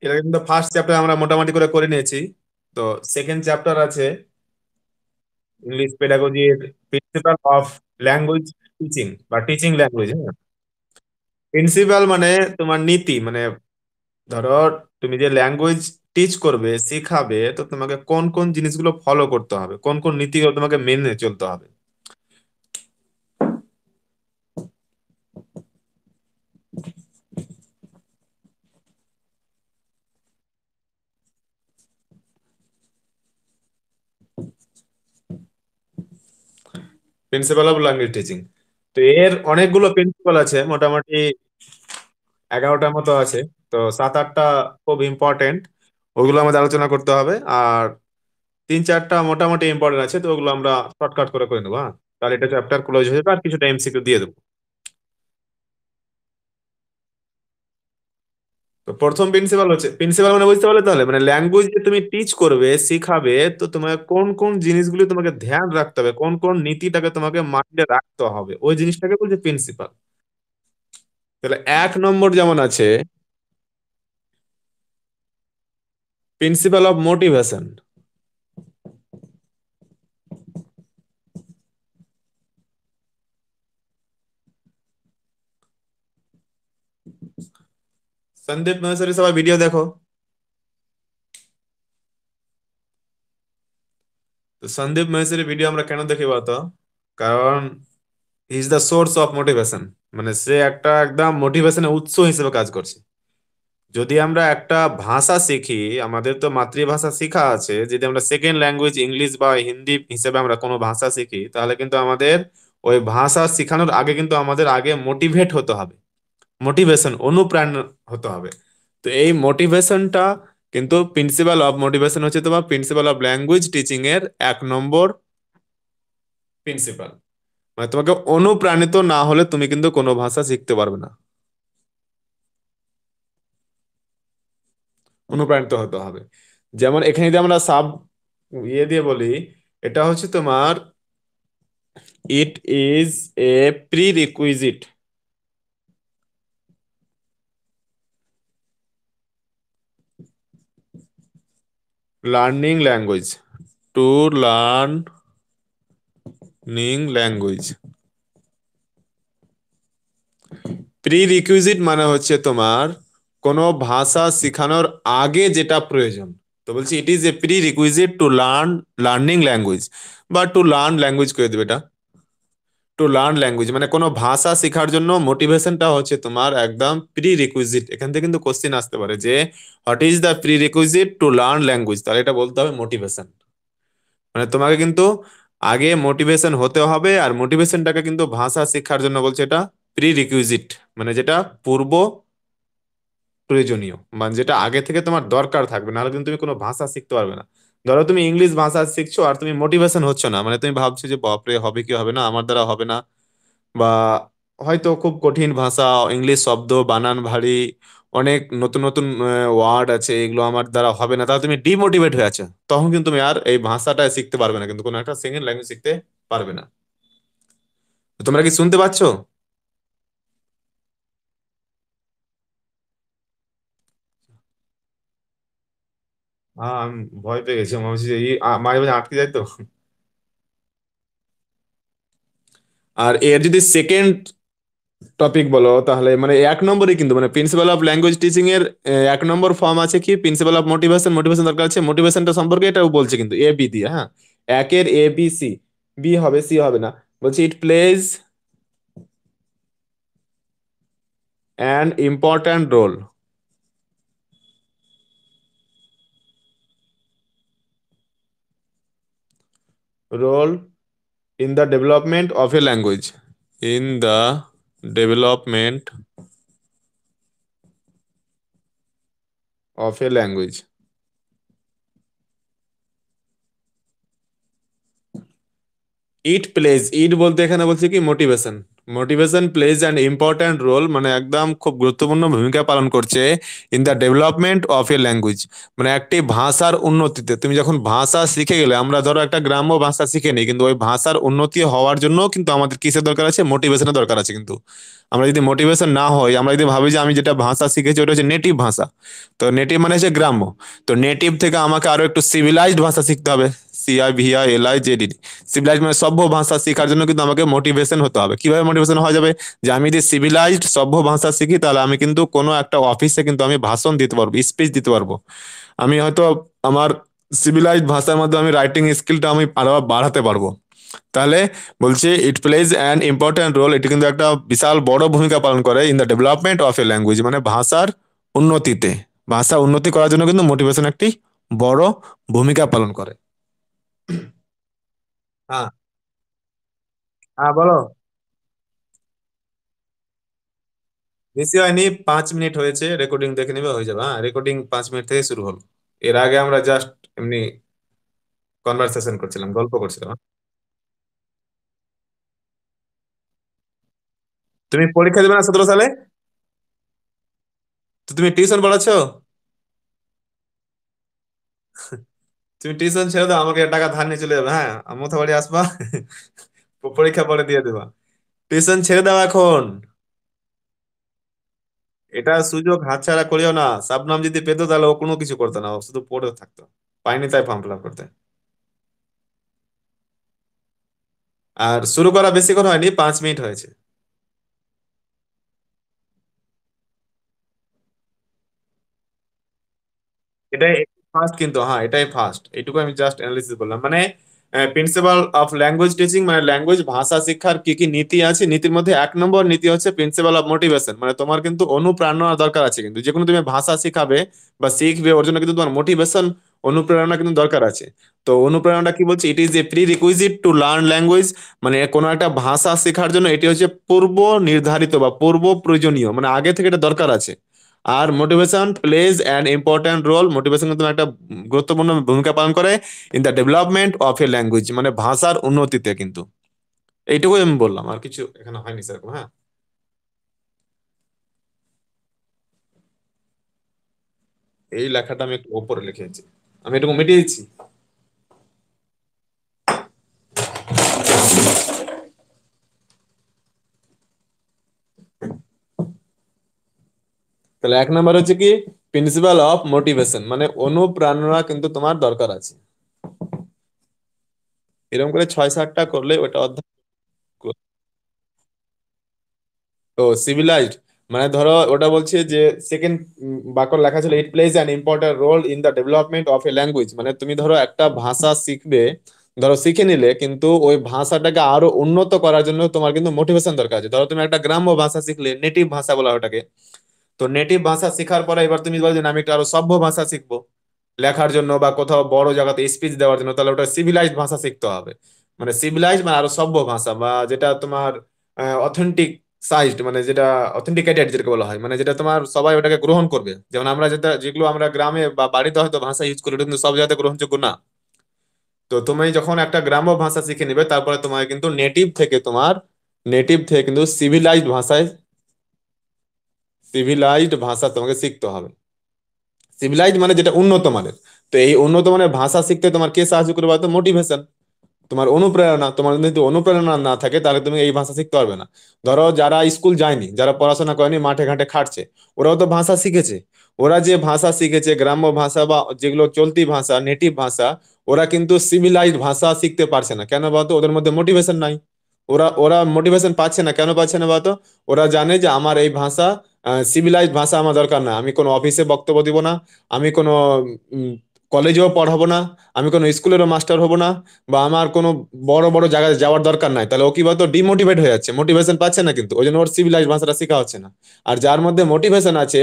এটা কিন্তু first chapter আমরা মোটামুটি করে করে নিয়েছি। তো সেকেন্ড চ্যাপ্টার আছে ইংলিশ পেডাগজির প্রিন্সিপাল অফ ল্যাঙ্গুয়েজ টিচিং বা টিচিং ল্যাঙ্গুয়েজ। হ্যাঁ, প্রিন্সিপাল মানে তোমার নীতি, মানে ধরো তুমি যে ল্যাঙ্গুয়েজ টিচ করবে, শিখাবে, তো তোমাকে কোন কোন জিনিসগুলো ফলো করতে হবে, কোন কোন নীতিগুলো তোমাকে মেনে চলতে হবে। প্রিন্সিপাল অফ ল্যাঙ্গুয়েজ টিচিং, তো এর অনেকগুলো প্রিন্সিপাল আছে, মোটামুটি 11টার মতো আছে। তো 7-8টা খুব ইম্পর্টেন্ট, ওগুলো আমাদের আলোচনা করতে হবে। আর 3-4টা মোটামুটি ইম্পর্টেন্ট আছে, তো ওগুলো আমরা শর্টকাট করে করে নেবো। হ্যাঁ, তাহলে এটা চ্যাপ্টার ক্লোজ হয়ে যাবে আর কিছুটা এমসিকিউ দিয়ে দেবো। তো প্রথম প্রিন্সিপাল হচ্ছে, প্রিন্সিপাল মানে বুঝতে পারলে তাহলে, মানে ল্যাঙ্গুয়েজ যে তুমি টিচ করবে, শিখাবে, তো তোমাকে কোন কোন জিনিসগুলো তোমাকে ধ্যান রাখতে হবে, কোন কোন নীতিটাকে তোমাকে মাইন্ডে রাখতে হবে, ওই জিনিসটাকে বলছে প্রিন্সিপাল। তাহলে 1 নম্বর যেমন আছে principle of motivation. Sandeep Maheshwari, সবাই ভিডিও দেখো। তো সন্দীপ মহেশ্বরী ভিডিও আমরা কেন দেখি বলতো? কারণ is the source of motivation, মানে সে একটা একদম মোটিভেশনের উৎস হিসেবে কাজ করছে। যদি আমরা একটা ভাষা শিখি, আমাদের তো মাতৃভাষা শেখা আছে, যদি আমরা সেকেন্ড ল্যাঙ্গুয়েজ ইংলিশ বা হিন্দি হিসেবে আমরা কোনো ভাষা শিখি, তাহলে কিন্তু আমাদের ওই ভাষা শেখানোর আগে কিন্তু আমাদের আগে মোটিভেট হতে হবে, মোটিভেশন, অনুপ্রাণ হতে হবে। তো এই মোটিভেশনটা কিন্তু প্রিন্সিপাল অফ মোটিভেশন হচ্ছে তোমার প্রিন্সিপাল অফ ল্যাঙ্গুয়েজ টিচিং এর 1 নম্বর প্রিন্সিপাল। মানে তোমাকে অনুপ্রাণিত না হলে তুমি কিন্তু কোনো ভাষা শিখতে পারবে না, অনুপ্রাণিত হতে হবে। যেমন এখানে যদি আমরা সাব ইয়ে দিয়ে বলি, এটা হচ্ছে তোমার it is a pre requisite learning language, two learning language. Pre requisite মানে হচ্ছে তোমার কোনো ভাষা শেখানোর আগে যেটা প্রয়োজন। তো বলছি it is a pre requisite two learning language, বা টু লার্ন ল্যাঙ্গুয়েজ করে দেবে এটা। টু লার্ন ল্যাঙ্গুয়েজ মানে কোনো ভাষা শেখার জন্য মোটিভেশনটা হচ্ছে তোমার একদম প্রি রিকুইজিট। এখান থেকে কিন্তু কোশ্চেন আসতে পারে যে what is the pre requisite to learn language, তাহলে এটা বলতে হবে মোটিভেশন। মানে তোমাকে কিন্তু আগে মোটিভেশন হতে হবে, আর মোটিভেশনটাকে কিন্তু ভাষা শেখার জন্য বলছে এটা প্রি রিকুইজিট, মানে যেটা পূর্ব প্রয়োজনীয়, মানে যেটা আগে থেকে তোমার দরকার থাকবে, নাহলে কিন্তু তুমি কোনো ভাষা শিখতে পারবে না। ধরো তুমি ইংলিশ ভাষা শিখছো আর তুমি মোটিভেশন হচ্ছে না, মানে তুমি ভাবছো যে বাপরে হবে কি হবে না, আমার দ্বারা হবে না, বা হয়তো খুব কঠিন ভাষা, ইংলিশ শব্দ বানান ভারী, অনেক নতুন নতুন ওয়ার্ড আছে, এগুলো আমার দ্বারা হবে না, তাহলে তুমি ডিমোটিভেট হয়ে আছো, তখন কিন্তু তুমি আর এই ভাষাটা শিখতে পারবে না, কিন্তু কোনো একটা সেকেন্ড ল্যাঙ্গুয়েজ শিখতে পারবে না। তো তোমরা কি শুনতে পাচ্ছো? হ্যাঁ, আমি ভয় পেয়ে গেছি, আমি ভাবছি যে মাঝে মাঝে আটকে যায় তো। আর এর যদি সেকেন্ড টপিক বলো, তাহলে মানে 1 নম্বরে কিন্তু মানে প্রিন্সিপাল অফ ল্যাঙ্গুয়েজ টিচিং এর 1 নম্বর ফর্ম আছে কি প্রিন্সিপাল অফ মোটিভেশন, মোটিভেশন দরকার আছে, মোটিভেশনটা সম্পর্কে এটাও বলছে কিন্তু এ বি দিয়ে। হ্যাঁ, একের এ বি সি, বি হবে সি হবে না। বলছি it plays an important role in the development of a language, in the development of a language. It plays, it বলতে এখানে বলছে কি motivation, motivation plays an important role, মানে একদম খুব গুরুত্বপূর্ণ ভূমিকা পালন করছে in the development of a language. মানে একটি ভাষার উন্নতিতে, তুমি যখন ভাষা শিখে গেলে, আমরা ধরো একটা গ্রাম্য ভাষা শিখে নিই, কিন্তু ওই ভাষার উন্নতি হওয়ার জন্য কিন্তু আমাদের কিসের দরকার আছে? মোটিভেশনের দরকার আছে। কিন্তু আমরা যদি মোটিভেশন না হয়, আমরা যদি ভাবি যে আমি যেটা ভাষা শিখেছি ওটা হচ্ছে নেটিভ ভাষা, তো নেটিভ মানে হচ্ছে গ্রাম্য, তো নেটিভ থেকে আমাকে আরো একটু সিভিলাইজড ভাষা শিখতে হবে। CIVILIJED। সিভিলাইজড মানে সভ্য ভাষা শেখার জন্য কিন্তু আমাকে মোটিভেশন হতে হবে। কিভাবে মোটিভেশন হওয়া যাবে? যে আমি যদি সিভিলাইজড সভ্য ভাষা শিখি, তাহলে আমি কিন্তু কোনো একটা অফিসে কিন্তু আমি ভাষণ দিতে পারবো, স্পিচ দিতে পারবো। আমি হয়তো আমার সিভিলাইজড ভাষার মধ্যে আমি রাইটিং স্কিলটা আমি আরো বাড়াতে পারবো। তাহলে বলছে it plays an important role, এটি কিন্তু একটা বিশাল বড় ভূমিকা পালন করে in the development of a language, মানে ভাষার উন্নতিতে। ভাষা উন্নতি করার জন্য কিন্তু মোটিভেশন একটি বড় ভূমিকা পালন করে। হ্যাঁ, হ্যাঁ বলো। বেশি হয়নি, 5 মিনিট হয়েছে, রেকর্ডিং দেখে নিবে, হয়ে যাবে। হ্যাঁ, রেকর্ডিং 5 মিনিট থেকে শুরু হলো। এর আগে আমরা জাস্ট এমনি কনভারসেশন করছিলাম, গল্প করছিলাম। হ্যাঁ? তুমি পরীক্ষা দেবে না 17 সালে? তো তুমি টিউশন পড়াচ্ছো? তুমি টিউশন ছেড়ে দাও, আমাকে টাকা ধার নিয়ে চলে যাবে। হ্যাঁ, আমার বাড়ি আসবা, পরীক্ষা পরে দিয়ে দেবা। টিউশন ছেড়ে দাও এখন। এটা সুযোগ হাতছাড়া করিও না। শাবনাম যদি পেতো তাহলে ও কোনো কিছু করতো না, ও শুধু পড়ে থাকতো। পাইনি তাই ফর্ম ফিল আপ করতে। আর শুরু করা বেশিক্ষণ হয়নি, 5 মিনিট হয়েছে। এটাই ফার্স্ট কিন্তু, হ্যাঁ এটাই ফার্স্ট, এইটুকু আমি জাস্ট অ্যানালিসিস করলাম। মানে প্রিন্সিপাল অফ ল্যাঙ্গুয়েজ টিচিং, মানে ল্যাঙ্গুয়েজ ভাষা শিক্ষার কি কি নীতি আছে, নীতির মধ্যে 1 নম্বর নীতি হচ্ছে প্রিন্সিপাল অফ মোটিভেশন। মানে তোমার কিন্তু অনুপ্রেরণা দরকার আছে, কিন্তু যে কোনো তুমি ভাষা শিখাবে বা শিখবে, ওর জন্য কিন্তু তোমার মোটিভেশন, অনুপ্রেরণা কিন্তু দরকার আছে। তো অনুপ্রেরণাটা কি বলছে? It is a pre requisite to learn language. মানে কোনো একটা ভাষা শেখার জন্য এটি হচ্ছে পূর্ব নির্ধারিত বা পূর্ব প্রয়োজনীয়, মানে আগে থেকে এটা দরকার আছে। আর motivation plays an important role, motivation কিন্তু একটা গুরুত্বপূর্ণ ভূমিকা পালন করে in the development of a language, মানে ভাষার উন্নতিতে কিন্তু। এইটুকুই আমি বললাম, আর কিছু এখানে হয়নি সেরকম। হ্যাঁ, এই লেখাটা আমি একটু ওপরে লিখেছি, আমি এটুকু মিটিয়ে দিচ্ছি। তাহলে 1 নম্বর হচ্ছে কি? প্রিন্সিপাল অফ মোটিভেশন, মানে অনুপ্রেরণা কিন্তু তোমার দরকার আছে। এরকম করে 6-7টা করলে ওটা অর্ধেক। ও সিভিলাইজড, মানে ধরো ওটা বলছে যে সেকেন্ড বাক্য লেখা ছিল it plays an important role in the development of a language. মানে তুমি ধরো একটা ভাষা শিখবে, ধরো শিখে নিলে, কিন্তু ওই ভাষাটাকে আরো উন্নত করার জন্য তোমার কিন্তু মোটিভেশন দরকার আছে। ধরো তুমি একটা গ্রাম্য ভাষা শিখলে, নেটিভ ভাষা বলা হয় ওটাকে। তো নেটিভ ভাষা শেখার পরে এবার তুমি বলছো না, আমি একটা আরো সভ্য ভাষা শিখবো লেখার জন্য বা কোথাও বড় জায়গাতে স্পিচ দেওয়ার জন্য, তাহলে ওটা সিভিলাইজড ভাষা শিখতে হবে। মানে সিভিলাইজড মানে আরো সভ্য ভাষা, বা যেটা তোমার অথেন্টিক সাইজড, মানে যেটা অথেন্টিকেটেড যেটাকে বলা হয়, মানে যেটা তোমার সবাই ওটাকে গ্রহণ করবে। যেমন আমরা যেটা, যেগুলো আমরা গ্রামে বা বাড়িতে হয়তো ভাষা ইউজ করি, ওটা কিন্তু সব জায়গাতে গ্রহণযোগ্য না। তো তুমি যখন একটা গ্রাম্য ভাষা শিখে নিবে, তারপরে তোমার কিন্তু নেটিভ থেকে কিন্তু সিভিলাইজড ভাষা তোমাকে শিখতে হবে। সিভিলাইজড মানে যেটা উন্নত মানের। তো এই উন্নত মানের ভাষা শিখতে তোমার কে সাহায্য করবে? তো মোটিভেশন, তোমার অনুপ্রেরণা। তোমার যদি অনুপ্রেরণা না থাকে, তাহলে তুমি এই ভাষা শিখতে পারবে না। ধরো যারা স্কুল যায়নি, যারা পড়াশোনা করেনি, মাঠে ঘাটে খাটছে, ওরাও তো ভাষা শিখেছে। ওরা যে ভাষা শিখেছে, গ্রাম্য ভাষা বা যেগুলো চলতি ভাষা, নেটিভ ভাষা, ওরা কিন্তু সিভিলাইজড ভাষা শিখতে পারছে না। কেন বলতো? ওদের মধ্যে মোটিভেশন নাই। ওরা ওরা মোটিভেশন পাচ্ছে না। কেন পাচ্ছে না বলতো? ওরা জানে যে আমার এই ভাষা, সিভিলাইজড ভাষা আমার দরকার না। আমি কোনো অফিসে বক্তব্য দিব না, আমি কোনো কলেজেও পড়াবো না, আমি কোনো স্কুলেরও মাস্টার হব না, বা আমার কোনো বড় বড় জায়গায় যাওয়ার দরকার নাই। তাহলে ও কি বলতো? ডিমোটিভেট হয়ে যাচ্ছে, মোটিভেশন পাচ্ছে না, কিন্তু ওই জন্য ওর সিভিলাইজ ভাষাটা শেখা হচ্ছে না। আর যার মধ্যে মোটিভেশন আছে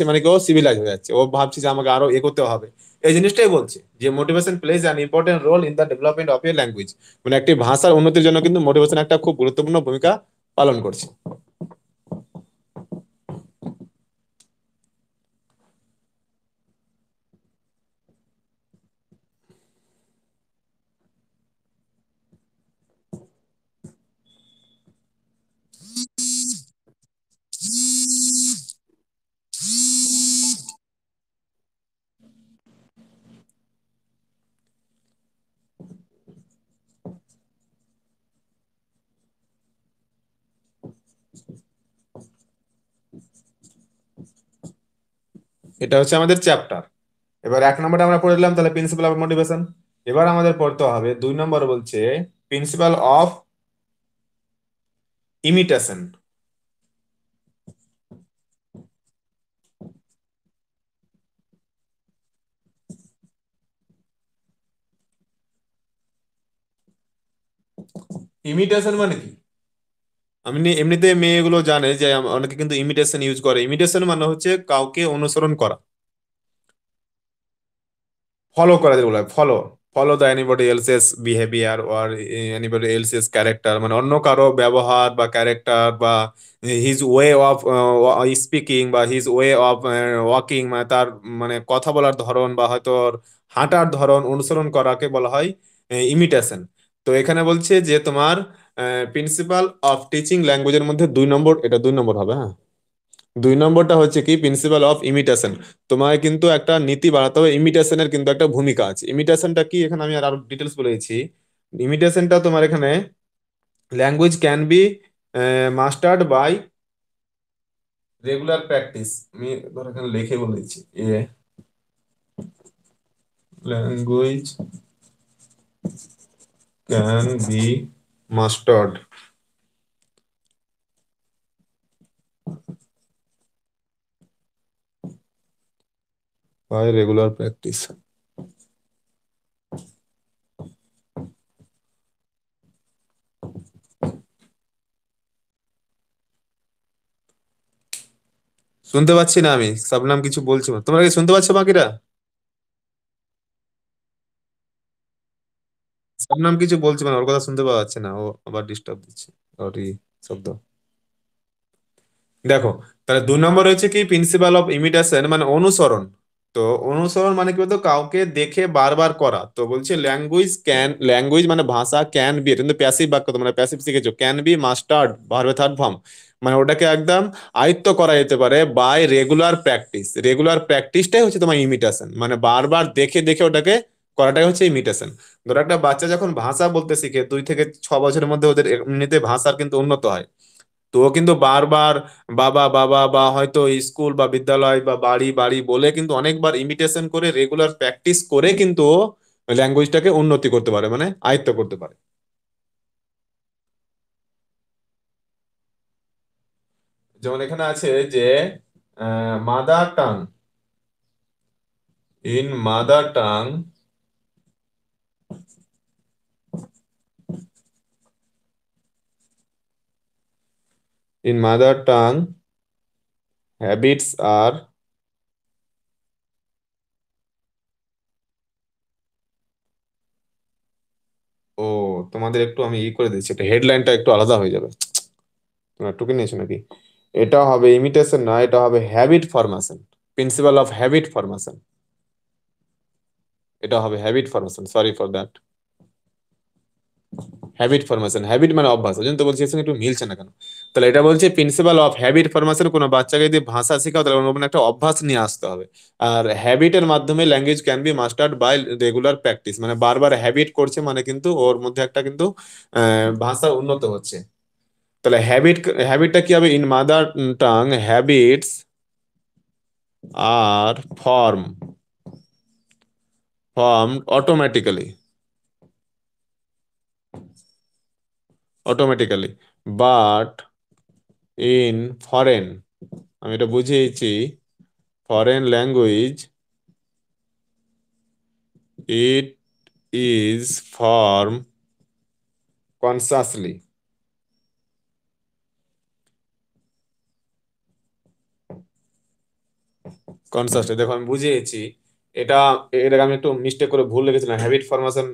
মানে কি, ও সিভিলাইজ হয়ে যাচ্ছে, ও ভাবছে যে আমাকে আরো এগোতে হবে। এই জিনিসটাই বলছে যে motivation plays an important role in the development of a language, মানে একটি ভাষার উন্নতির জন্য কিন্তু মোটিভেশন একটা খুব গুরুত্বপূর্ণ ভূমিকা পালন করছে। এটা হচ্ছে আমাদের চ্যাপ্টার। এবার 1 নম্বরটা আমরা পড়ে দিলাম, তাহলে প্রিন্সিপাল অফ মোটিভেশন। এবার আমাদের পড়তে হবে 2 নম্বর, বলছে প্রিন্সিপাল অফ ইমিটেশন। ইমিটেশন মানে কি? আমি এমনিতে মেয়েগুলো জানে যে অনেকে কিন্তু ইমিটেশন ইউজ করে। ইমিটেশন মানে হচ্ছে কাউকে অনুসরণ করা, ফলো করা, যেগুলো follow, follow the anybody else's behaviour or anybody else's character, মানে অন্য কারো ব্যবহার বা ক্যারেক্টার বা হিজ ওয়ে অফ স্পিকিং বা হিজ ওয়ে অফ ওয়াকিং, মানে তার মানে কথা বলার ধরন বা হয়তো ওর হাঁটার ধরন অনুসরণ করাকে বলা হয় ইমিটেশন। তো এখানে বলছে যে তোমার প্রিন্সিপাল অফ টিচিং ল্যাঙ্গুয়েজের মধ্যে 2 নম্বর, এটা 2 নম্বর হবে, হ্যাঁ। 2 নম্বরটা হচ্ছে কি প্রিন্সিপাল অফ ইমিটেশন। তোমায় কিন্তু একটা নীতি বাড়াতে হবে, ইমিটেশনের কিন্তু একটা ভূমিকা আছে। ইমিটেশনটা কি এখানে আমি আরো ডিটেলস বলে দিচ্ছি। ইমিটেশনটা তোমার এখানে language can be mastered by regular practice. আমি ধর এখানে লিখে বলে দিচ্ছি, a language can be mastered by regular practice. শুনতে পাচ্ছি না আমি, শবনাম কিছু বলছো, তোমরা কি শুনতে পাচ্ছ বাকিরা? শবনাম কিছু বলছে, মানে ওর কথা শুনতে পাওয়া যাচ্ছে না, ও আবার ডিস্টার্ব দিচ্ছে ওরই শব্দ। দেখো, তাহলে 2 নম্বর হচ্ছে কি প্রিন্সিপাল অফ ইমিটেশন মানে অনুসরণ। তো অনুসরণ মানে কি বলতো, কাউকে দেখে বারবার করা। তো বলছে ল্যাঙ্গুয়েজ মানে ভাষা ক্যান বি, কিন্তু প্যাসিভ বাক্য, তোমরা প্যাসিভ শিখেছো, ক্যান বি মাস্টার্ড ভার্বে থার্ড ফর্ম, মানে ওটাকে একদম আয়ত্ত করা যেতে পারে বাই রেগুলার প্র্যাকটিস। রেগুলার প্র্যাকটিসটাই হচ্ছে তোমার ইমিটেশন, মানে বারবার দেখে দেখে ওটাকে করাটাই হচ্ছে ইমিটেশন। ধরো একটা বাচ্চা যখন ভাষা বলতে শিখে 2 থেকে 6 বছরের মধ্যে ওদের এমনিতে ভাষার কিন্তু উন্নত হয়। তো ও কিন্তু বারবার বাবা বাবা বা হয়তো স্কুল বা বিদ্যালয় বা বাড়ি বাড়ি বলে কিন্তু অনেকবার ইমিটেশন করে রেগুলার প্র্যাকটিস করে কিন্তু ও ল্যাঙ্গুয়েজটাকে উন্নতি করতে পারে, মানে আয়ত্ত করতে পারে। যেমন এখানে আছে যে mother tongue, in mother tongue in mother tongue habits are, ও তোমাদের একটু আমি করে দিচ্ছি, এটা হেডলাইনটা একটু আলাদা হয়ে যাবে, তোমরা টুকে নিয়েছো নাকি? এটা হবে ইমিটেশন না, এটা হবে habit formation, principal of habit formation. এটা হবে habit formation, sorry for that. Habit formation, habit মানে অভ্যাস, ওই জন্য তো বলছি এর সঙ্গে একটু মিলছে না কেন। তাহলে এটা বলছে প্রিন্সিপাল অফ হ্যাবিট ফরমেশন, কোনো বাচ্চাকে যদি ভাষা শেখাও তাহলে ওর মধ্যে একটা অভ্যাস নিয়ে আসতে হবে। আর হ্যাবিটের মাধ্যমে language can be mastered by regular practice, মানে বারবার হ্যাবিট করছে মানে কিন্তু ওর মধ্যে একটা কিন্তু ভাষা উন্নত হচ্ছে। তাহলে হ্যাবিটটা কি হবে, in mother tongue habits are form automatically but in foreign, আমি এটা বুঝিয়েছি, foreign language it is form consciously. Consciously দেখো আমি বুঝিয়েছি, এটা এটাকে আমি একটু মিস্টেক করে ভুল লিখেছিলাম, হ্যাবিট ফরমেশন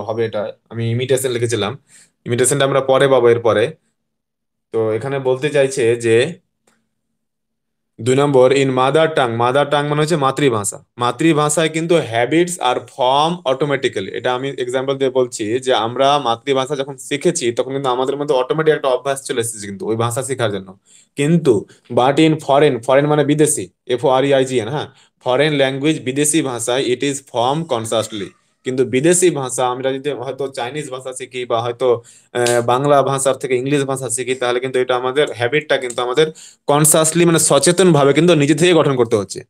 হবে এটা, আমি ইমিটেশন লিখেছিলাম। ইমিটেশনটা আমরা পরে পাবো এরপরে। তো এখানে বলতে চাইছে যে 2 নম্বর in mother tongue, mother tongue মানে হচ্ছে মাতৃভাষা, মাতৃভাষায় কিন্তু হ্যাবিটস আর ফর্ম অটোমেটিক্যালি। এটা আমি এক্সাম্পল দিয়ে বলছি যে আমরা মাতৃভাষা যখন শিখেছি তখন কিন্তু আমাদের মধ্যে অটোমেটিক একটা অভ্যাস চলে এসেছে কিন্তু ওই ভাষা শেখার জন্য। কিন্তু বাট ইন ফরেন, ফরেন মানে বিদেশি, FOREIGN, হ্যাঁ, ফরেন ল্যাঙ্গুয়েজ বিদেশি ভাষায় ইট ইজ ফর্ম কনসাসলি। কিন্তু বিদেশি ভাষা আমরা যদি হয়তো চাইনিজ ভাষা শিখি বা হয়তো বাংলা ভাষার থেকে ইংলিশ ভাষা শিখি, তাহলে কিন্তু এটা আমাদের হ্যাবিটটা কিন্তু আমাদের কনসাসলি মানে সচেতন ভাবে কিন্তু নিজে থেকে গঠন করতে হচ্ছে।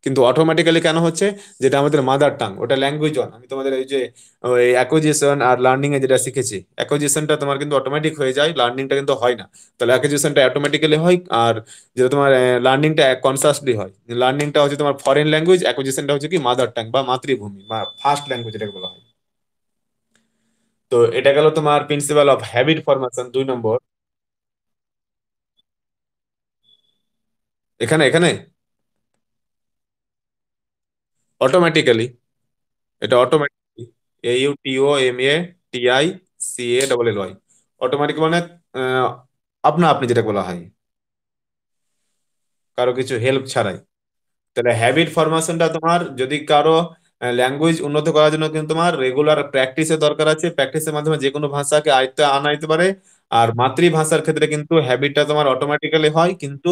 কিন্তু অটোমেটিক্যালি কেন হচ্ছে? যেটা আমাদের মাদার টাং, ওটা ল্যাঙ্গুয়েজ ওয়ান। আমি তোমাদের এই যে ওই অ্যাকুইজিশন আর লার্নিং এ যেটা শিখেছি, অ্যাকুইজিশনটা তোমার কিন্তু অটোমেটিক হয়ে যায়, লার্নিংটা কিন্তু হয় না। তাহলে অ্যাকুইজিশনটা অটোমেটিক্যালি হয়, আর যেটা তোমার লার্নিংটা কনসাসলি হয়। লার্নিংটা হচ্ছে তোমার ফরেন ল্যাঙ্গুয়েজ, অ্যাকুইজিশনটা হচ্ছে কি মাদার টাং বা মাতৃভূমি বা ফার্স্ট ল্যাঙ্গুয়েজ যেটাকে বলা হয়। তো এটা গেল তোমার প্রিন্সিপাল অফ হ্যাবিট ফরমেশন 2 নম্বর। এখানে এখানে অটোমেটিক্যালি, এটা অটোমেটিক, AUTOMATICALL, অটোমেটিক মানে আহ, আপনা আপনি যেটা বলা হয়, কারো কিছু হেল্প ছাড়াই। তাহলে হ্যাবিট ফরমেশনটা তোমার যদি কারো ল্যাঙ্গুয়েজ উন্নত করার জন্য কিন্তু তোমার রেগুলার প্র্যাকটিসের দরকার আছে, প্র্যাকটিসের মাধ্যমে যে কোনো ভাষাকে আয়ত্তে আনা যেতে পারে। আর মাতৃভাষার ক্ষেত্রে কিন্তু হ্যাবিটটা তোমার অটোমেটিক্যালি হয়, কিন্তু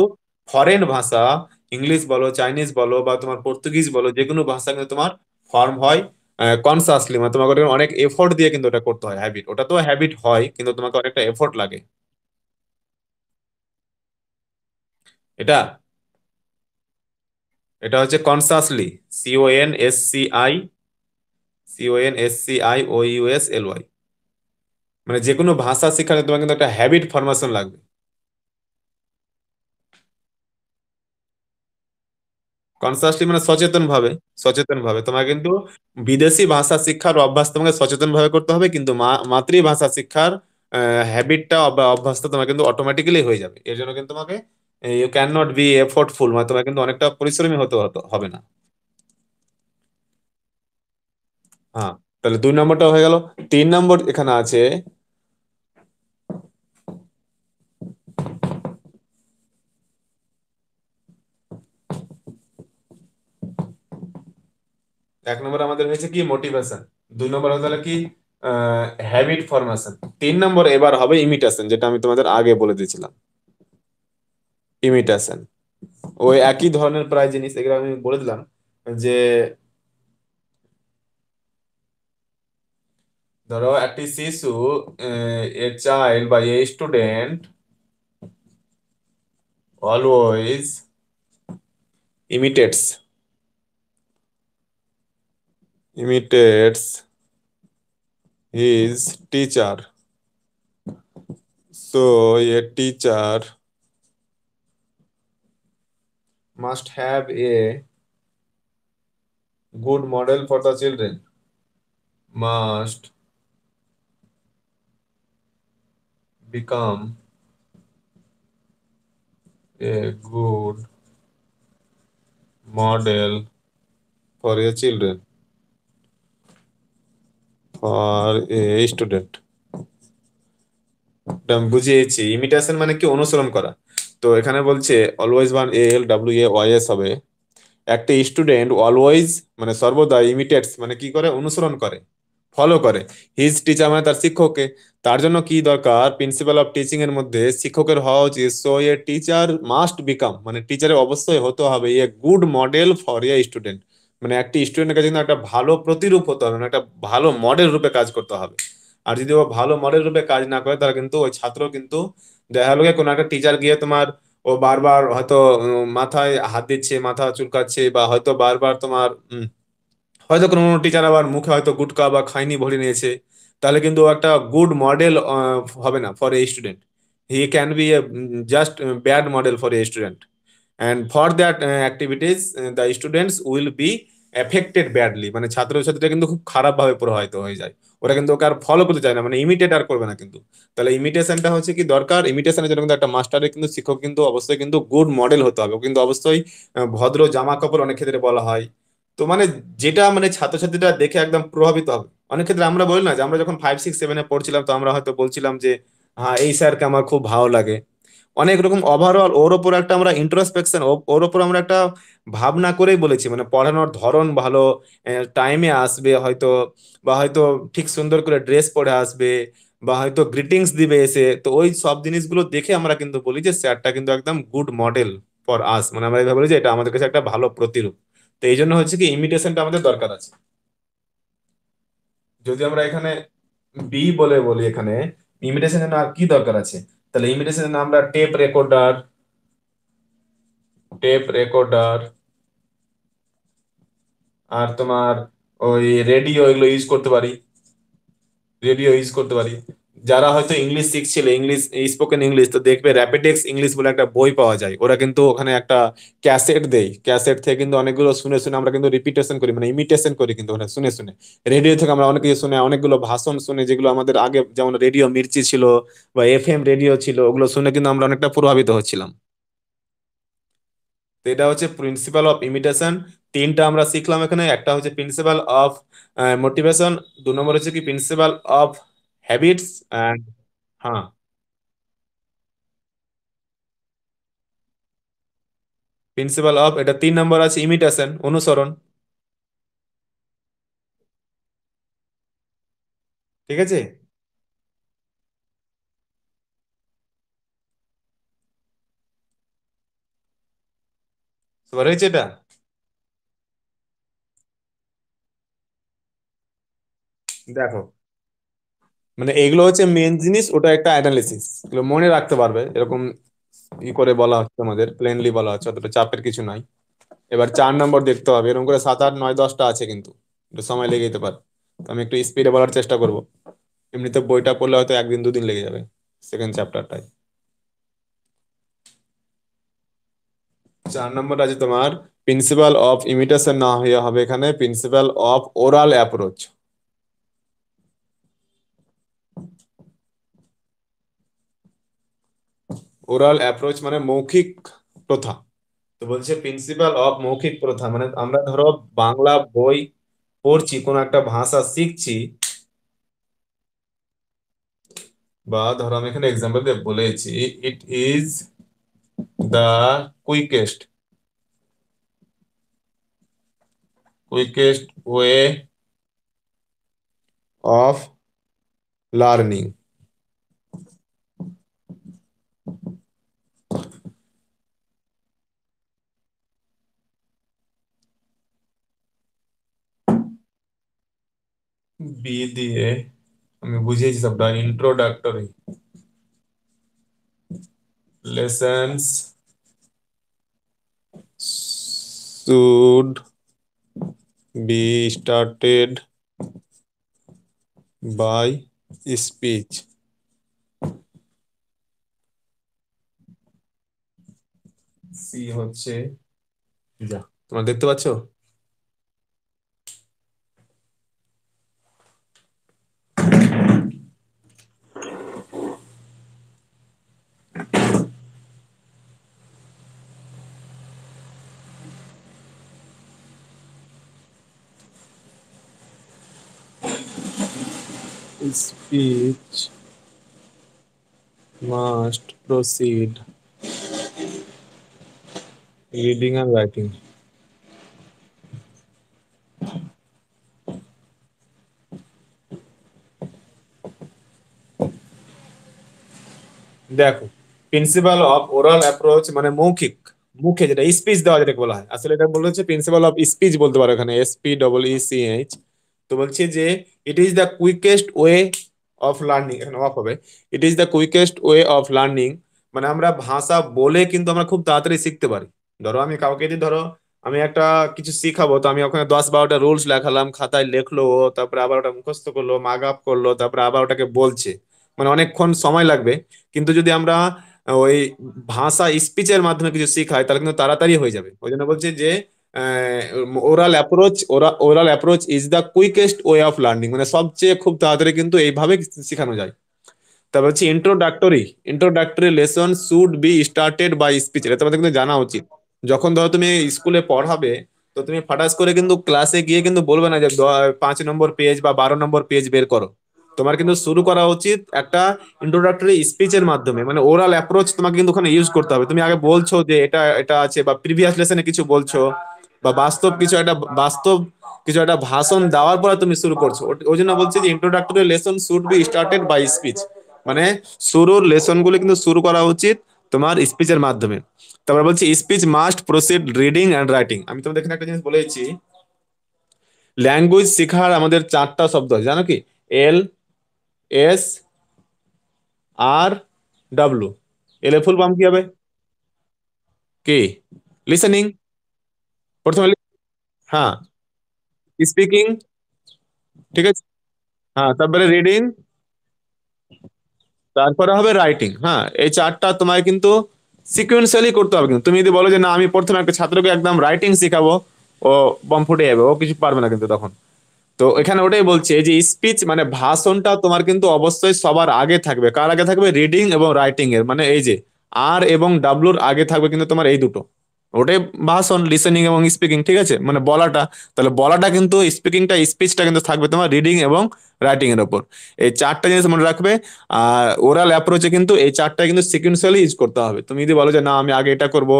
ফরেন ভাষা, ইংলিশ বলো, চাইনিজ বলো বা তোমার পর্তুগিজ বলো, যে কোনো ভাষা কিন্তু তোমার ফর্ম হয় কনসাসলি, মানে তোমাকে ওটা অনেক এফোর্ট দিয়ে কিন্তু ওটা করতে হয়। হ্যাবিট, ওটা তো হ্যাবিট হয় কিন্তু তোমাকে অনেকটা এফোর্ট লাগে। এটা এটা হচ্ছে কনসাসলি, CONSCIOUSLY, মানে যে কোনো ভাষা শেখার তোমার কিন্তু একটা হ্যাবিট ফরমেশন লাগবে। কনসাসলি মানে সচেতন ভাবে, সচেতন ভাবে তোমার কিন্তু বিদেশি ভাষা শিক্ষার অভ্যাস তোমাকে সচেতন ভাবে করতে হবে, কিন্তু মাতৃভাষা শিক্ষার হ্যাবিটটা বা অভ্যাসটা তোমার কিন্তু অটোমেটিক্যালি হয়ে যাবে। এর জন্য কিন্তু তোমাকে ইউ ক্যান নট বি এফোর্টফুল, মানে তোমার কিন্তু অনেকটা পরিশ্রমী হতে হবে না। হ্যাঁ, তাহলে 2 নম্বরটা হয়ে গেল। 3 নম্বর এখানে আছে, 1 নম্বর আমাদের হয়েছে কি মোটিভেশন, 2 নম্বর হয়ে গেল কি হ্যাবিট ফরমেশন, 3 নম্বর এবার হবে ইমিটেশন, যেটা আমি তোমাদের আগে বলে দিয়েছিলাম। ইমিটেশন ওই একই ধরনের প্রায় জিনিস, এগুলো আমি বলে দিলাম যে ধরো একটি শিশু, এ চাইল্ড বা a student always imitates imitates his teacher, so a teacher must have a good model for the children, must become a good model for a children, for a student। এটা আমি বুঝিয়েছি, imitation মানে কি অনুসরণ করা। তো এখানে বলছে অলওয়েজ, ALWAYS হবে, একটা স্টুডেন্ট অলওয়েজ মানে সর্বদা, ইমিটেটস মানে কি করে, অনুসরণ করে, ফলো করে, হিজ টিচার মানে তার শিক্ষককে। তার জন্য কি দরকার? প্রিন্সিপাল অফ টিচিং এর মধ্যে শিক্ষকের হওয়া উচিত, so a teacher must become, মানে টিচারের অবশ্যই হতে হবে a good model for a student, মানে একটি স্টুডেন্টের কাছে কিন্তু একটা ভালো প্রতিরূপ হতে হবে, মানে একটা ভালো মডেল রূপে কাজ করতে হবে। আর যদি ও ভালো মডেল রূপে কাজ না করে, তাহলে কিন্তু ওই ছাত্র কিন্তু দেখা গেলো কোনো একটা টিচার গিয়ে তোমার ও বারবার হয়তো মাথায় হাত দিচ্ছে, মাথা চুলকাচ্ছে, বা হয়তো বারবার তোমার হয়তো কোনো টিচার আবার মুখে হয়তো গুটকা বা খৈনি ভরে নিয়েছে, তাহলে কিন্তু ও একটা গুড মডেল হবে না for a student. He can B A just bad model for a student, and for that activities the students will be affected badly, মানে ছাত্রছাত্রীরা কিন্তু খুব খারাপভাবে প্রভাবিত হয়ে যায়। ওরা কিন্তু ওকে আর ফলো করতে চায় না, মানে ইমিটেট আর করবে না কিন্তু। তাহলে ইমিটেশনটা হচ্ছে কি দরকার, ইমিটেশনের জন্য কিন্তু একটা মাস্টারের কিন্তু শিক্ষক কিন্তু অবশ্যই কিন্তু গুড মডেল হতে হবে, ও কিন্তু অবশ্যই ভদ্র জামা কাপড় অনেক ক্ষেত্রে বলা হয়। তো মানে যেটা মানে ছাত্রছাত্রীরা দেখে একদম প্রভাবিত হবে। অনেক ক্ষেত্রে আমরা বলি না যে আমরা যখন 5 6 7-এ পড়ছিলাম, তো আমরা হয়তো বলছিলাম যে হ্যাঁ এই স্যারকে আমার খুব ভালো লাগে। অনেক রকম ওভারঅল ওর ওপর একটা আমরা ইন্ট্রোস্পেকশন, ওর ওপর আমরা একটা ভাবনা করেই বলেছি, মানে পড়ানোর ধরন ভালো, টাইমে আসবে হয়তো, বা হয়তো ঠিক সুন্দর করে ড্রেস পরে আসবে, বা হয়তো গ্রিটিংস দিবে এসে, তো ওই সব জিনিসগুলো দেখে আমরা কিন্তু বলি যে স্যারটা কিন্তু একদম গুড মডেল ফর আস, মানে আমরা এইভাবে বলি যে এটা আমাদের কাছে একটা ভালো প্রতিরূপ। তো এই জন্য হচ্ছে কি ইমিটেশনটা আমাদের দরকার আছে। যদি আমরা এখানে বি বলে বলি এখানে ইমিটেশনের আর কি দরকার আছে, তাহলে ইমিটেশনের আমরা টেপ রেকর্ডার আর তোমার ওই রেডিও এগুলো ইউজ করতে পারি। যারা হয়তো ইংলিশ শিখছিল, ইংলিশ স্পোকেন ইংলিশ, তো দেখবে র্যাপিডেক্স ইংলিশ বলে একটা বই পাওয়া যায়, ওরা কিন্তু ওখানে একটা ক্যাসেট দেয়, ক্যাসেট থেকে কিন্তু অনেকগুলো শুনে শুনে আমরা কিন্তু রিপিটেশন করি, মানে ইমিটেশন করি কিন্তু ওখানে শুনে শুনে। রেডিও থেকে আমরা অনেক কিছু শুনে, অনেকগুলো ভাষণ শুনে, যেগুলো আমাদের আগে যেমন রেডিও মির্চি ছিল বা এফএম রেডিও ছিল, ওগুলো শুনে কিন্তু আমরা অনেকটা প্রভাবিত হচ্ছিলাম। তো এটা হচ্ছে প্রিন্সিপাল অফ ইমিটেশন। তিনটা আমরা শিখলাম এখানে, একটা হচ্ছে প্রিন্সিপাল অফ মোটিভেশন, 2 নম্বর হচ্ছে কি প্রিন্সিপাল অফ হ্যাবিটস অ্যান্ড, হ্যাঁ, প্রিন্সিপাল অফ, এটা 3 নম্বর আছে ইমিটেশন, অনুসরণ। ঠিক আছে, সবার হয়েছে এটা। দেখো, মানে এগুলো হচ্ছে মেন জিনিস, ওটা একটা অ্যানালিসিস, এগুলো মনে রাখতে পারবে এরকম ই করে বলা হচ্ছে, আমাদের প্লেনলি বলা হচ্ছে, অতটা চাপের কিছু নাই। এবার 4 নম্বর দেখতে হবে, এরকম করে 7 8 9 10টা আছে কিন্তু, একটু সময় লেগে যেতে পারে, তো আমি একটু স্পিডে বলার চেষ্টা করব। এমনিতে বইটা পড়লে হয়তো 1 দিন 2 দিন লেগে যাবে সেকেন্ড চ্যাপ্টারটায়। 4 নম্বর আছে তোমার প্রিন্সিপাল অফ ইমিটেশন, না হয়ে হবে এখানে principal of oral approach. Oral approach মানে মৌখিক প্রথা। তো বলছে প্রিন্সিপাল অফ মৌখিক প্রথা, মানে আমরা ধরো বাংলা বই পড়ছি, কোনো একটা ভাষা শিখছি, বা ধরো আমি এখানে এক্সাম্পল দিয়ে বলেছি, it is the quickest quickest way of learning. B দিয়ে আমি বুঝিয়েছি সবটা, introductory lessons should be started by speech. C হচ্ছে, যা তোমরা দেখতে পাচ্ছ, speech must proceed reading and writing। দেখো, প্রিন্সিপাল অফ ওরাল অ্যাপ্রোচ মানে মৌখিক, মুখে যেটা স্পিচ দেওয়া, যেটাকে বলা হয়, আসলে এটা বলা হচ্ছে প্রিন্সিপাল অফ স্পিচ বলতে পারো এখানে, SPEECH। তো বলছি যে ইট is the quickest way of learning, এখানে অফ হবে, ইট is the quickest way of learning, মানে আমরা ভাষা বলে কিন্তু আমরা খুব তাড়াতাড়ি শিখতে পারি। ধরো আমি কাউকে যদি, ধরো আমি একটা কিছু শিখাবো, তো আমি ওখানে 10 12টা রুলস লেখালাম, খাতায় লেখলো, তারপরে আবার ওটা মুখস্থ করলো, মাগ আপ করলো, তারপরে আবার ওটাকে বলছে, মানে অনেকক্ষণ সময় লাগবে। কিন্তু যদি আমরা ওই ভাষা স্পিচের মাধ্যমে কিছু শেখাই, তাহলে কিন্তু তাড়াতাড়ি হয়ে যাবে। ওই জন্য বলছে যে oral approach is the quickest way of learning, মানে সবচেয়ে খুব তাড়াতাড়ি কিন্তু এইভাবে শেখানো যায়। তারপর হচ্ছে introductory lesson should be started by speech, এটা তোমাদের কিন্তু জানা উচিত। যখন ধরো তুমি স্কুলে পড়াবে, তো তুমি ফাটাস করে কিন্তু ক্লাসে গিয়ে কিন্তু বলবে না যে 5 নম্বর পেজ বা 12 নম্বর পেজ বের করো। তোমার কিন্তু শুরু করা উচিত একটা ইন্ট্রোডাক্টরি স্পিচের মাধ্যমে, মানে ওরাল অ্যাপ্রোচ তোমাকে কিন্তু ওখানে ইউজ করতে হবে। তুমি আগে বলছো যে এটা এটা আছে, বা প্রিভিয়াস লেসনে কিছু বলছো, বা বাস্তব কিছু একটা ভাষণ দেওয়ার পরে তুমি শুরু করছো। ওই জন্য বলছি যে introductory lesson should be started by speech, মানে শুরুর লেসন গুলো কিন্তু শুরু করা উচিত তোমার স্পিচের মাধ্যমে। তারপর বলছি speech must proceed reading and writing. আমি তোমাদের এখানে একটা জিনিস বলেছি, ল্যাঙ্গুয়েজ শেখার আমাদের চারটা শব্দ আছে জানো কি? এল, এস, আর, ডাব্লু। এল এর ফুল ফর্ম কি হবে? কি? লিসেনিং। প্রথমে হ্যাঁ, স্পিকিং, ঠিক আছে, হ্যাঁ, তারপরে রিডিং, তারপরে হবে রাইটিং। হ্যাঁ, এই চারটা তোমায় কিন্তু সিকুয়েন্সিয়ালি করতে হবে। কিন্তু তুমি যদি বলো যে না আমি প্রথমে একটা ছাত্রকে একদম রাইটিং শেখাবো, ও বম ফুটে যাবে, ও কিছু পারবে না কিন্তু তখন। তো এখানে ওটাই বলছে যে স্পিচ মানে ভাষণটা তোমার কিন্তু অবশ্যই সবার আগে থাকবে। কার আগে থাকবে? রিডিং এবং রাইটিং এর, মানে এই যে আর এবং ডাব্লুর আগে থাকবে কিন্তু তোমার এই দুটো। ওটাই ভাষণ, লিসেনিং এবং স্পিকিং, ঠিক আছে, মানে বলাটা। তাহলে বলাটা কিন্তু স্পিকিংটা, স্পিচটা কিন্তু থাকবে তোমার রিডিং এবং রাইটিং এর উপর। এই চারটা জিনিস মনে রাখবে। আর ওরাল অ্যাপ্রোচে কিন্তু এই চারটা কিন্তু সিকুয়েন্সিয়ালি ইউজ করতে হবে। তুমি যদি বলো যে না আমি আগে এটা করব,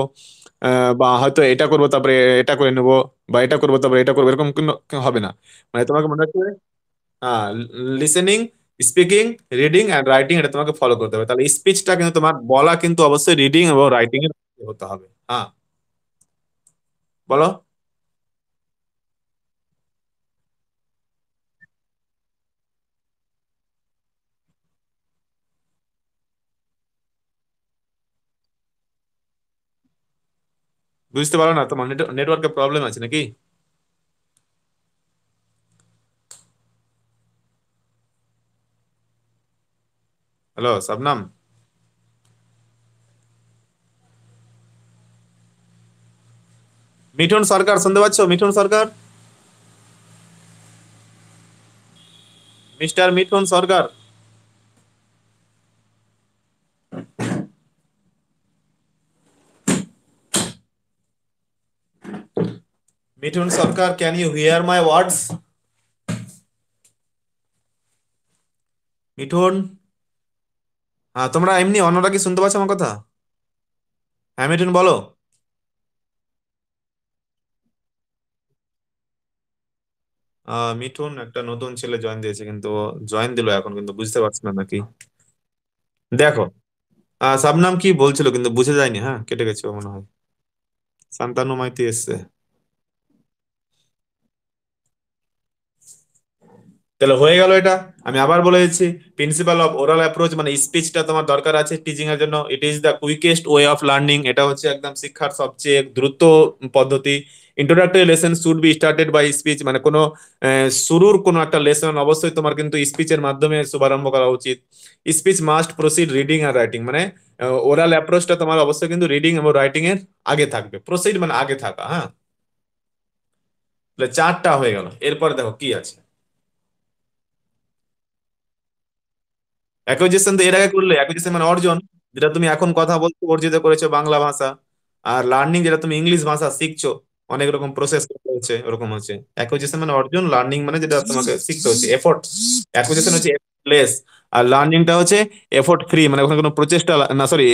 বা হয়তো এটা করবো তারপরে এটা করে নেবো, বা এটা করবো তারপরে এটা করবো, এরকম কিন্তু হবে না। মানে তোমাকে মনে রাখতে হবে, হ্যাঁ, listening, speaking, reading and writing, এটা তোমাকে ফলো করতে হবে। তাহলে স্পিচটা কিন্তু তোমার বলা কিন্তু অবশ্যই রিডিং এবং রাইটিং এর মধ্যে হতে হবে। হ্যাঁ, বলো। বুঝতে পারো না? তোমার নেটওয়ার্কের প্রবলেম আছে নাকি? হ্যালো শবনম। মিঠুন সরকার শুনতে পাচ্ছ? Mithun Sarkar, mister Mithun Sarkar. Mithun Sarkar, can you hear my words? Mithun. হ্যাঁ, তোমরা এমনি অন্যরা কি শুনতে পাচ্ছ আমার কথা? হ্যাঁ মিঠুন, বলো। মিঠুন একটা নতুন ছেলে জয়েন দিয়েছে, কিন্তু জয়েন দিল এখন, কিন্তু বুঝতে পারছি না নাকি। দেখো, শবনম কি বলছিল কিন্তু বুঝে যায়নি, হ্যাঁ কেটে গেছে ও মনে হয়। শান্তানু মাইতি এসছে। তাহলে হয়ে গেল এটা। আমি আবার বলে দিচ্ছি, প্রিন্সিপাল অফ ওরাল অ্যাপ্রোচ মানে স্পিচটা তোমার দরকার আছে টিচিং এর জন্য। It is the quickest way of learning, এটা হচ্ছে একদম শিক্ষার সবচেয়ে দ্রুত পদ্ধতি। Introductory lesson should be started by speech, মানে কোনো শুরুর কোনো একটা লেসন অবশ্যই তোমার কিন্তু স্পিচের মাধ্যমে শুভারম্ভ করা উচিত। স্পিচ মাস্ট প্রসিড রিডিং আর রাইটিং, মানে ওরাল অ্যাপ্রোচটা তোমার অবশ্যই কিন্তু রিডিং এবং রাইটিং এর আগে থাকবে। প্রসিড মানে আগে থাকা, হ্যাঁ। তাহলে চারটা হয়ে গেল। এরপরে দেখো কি আছে। অ্যাকুইজিশন তো এর আগে করলে, অ্যাকুইজিশন মানে অর্জন, যেটা তুমি এখন কথা বলতে অর্জিত করেছো বাংলা ভাষা। আর লার্নিং যেটা তুমি ইংলিশ ভাষা শিখছো, অনেক রকম প্রসেস হচ্ছে, ওরকম হচ্ছে। অ্যাকুইজিশন মানে অর্জন, লার্নিং মানে যেটা তোমাকে শিখতে হচ্ছে, এফোর্ট। অ্যাকুইজিশন হচ্ছে এফোর্টলেস, আর লার্নিংটা হচ্ছে এফোর্ট ফ্রি, মানে ওখানে কোনো প্রচেষ্টা না, সরি।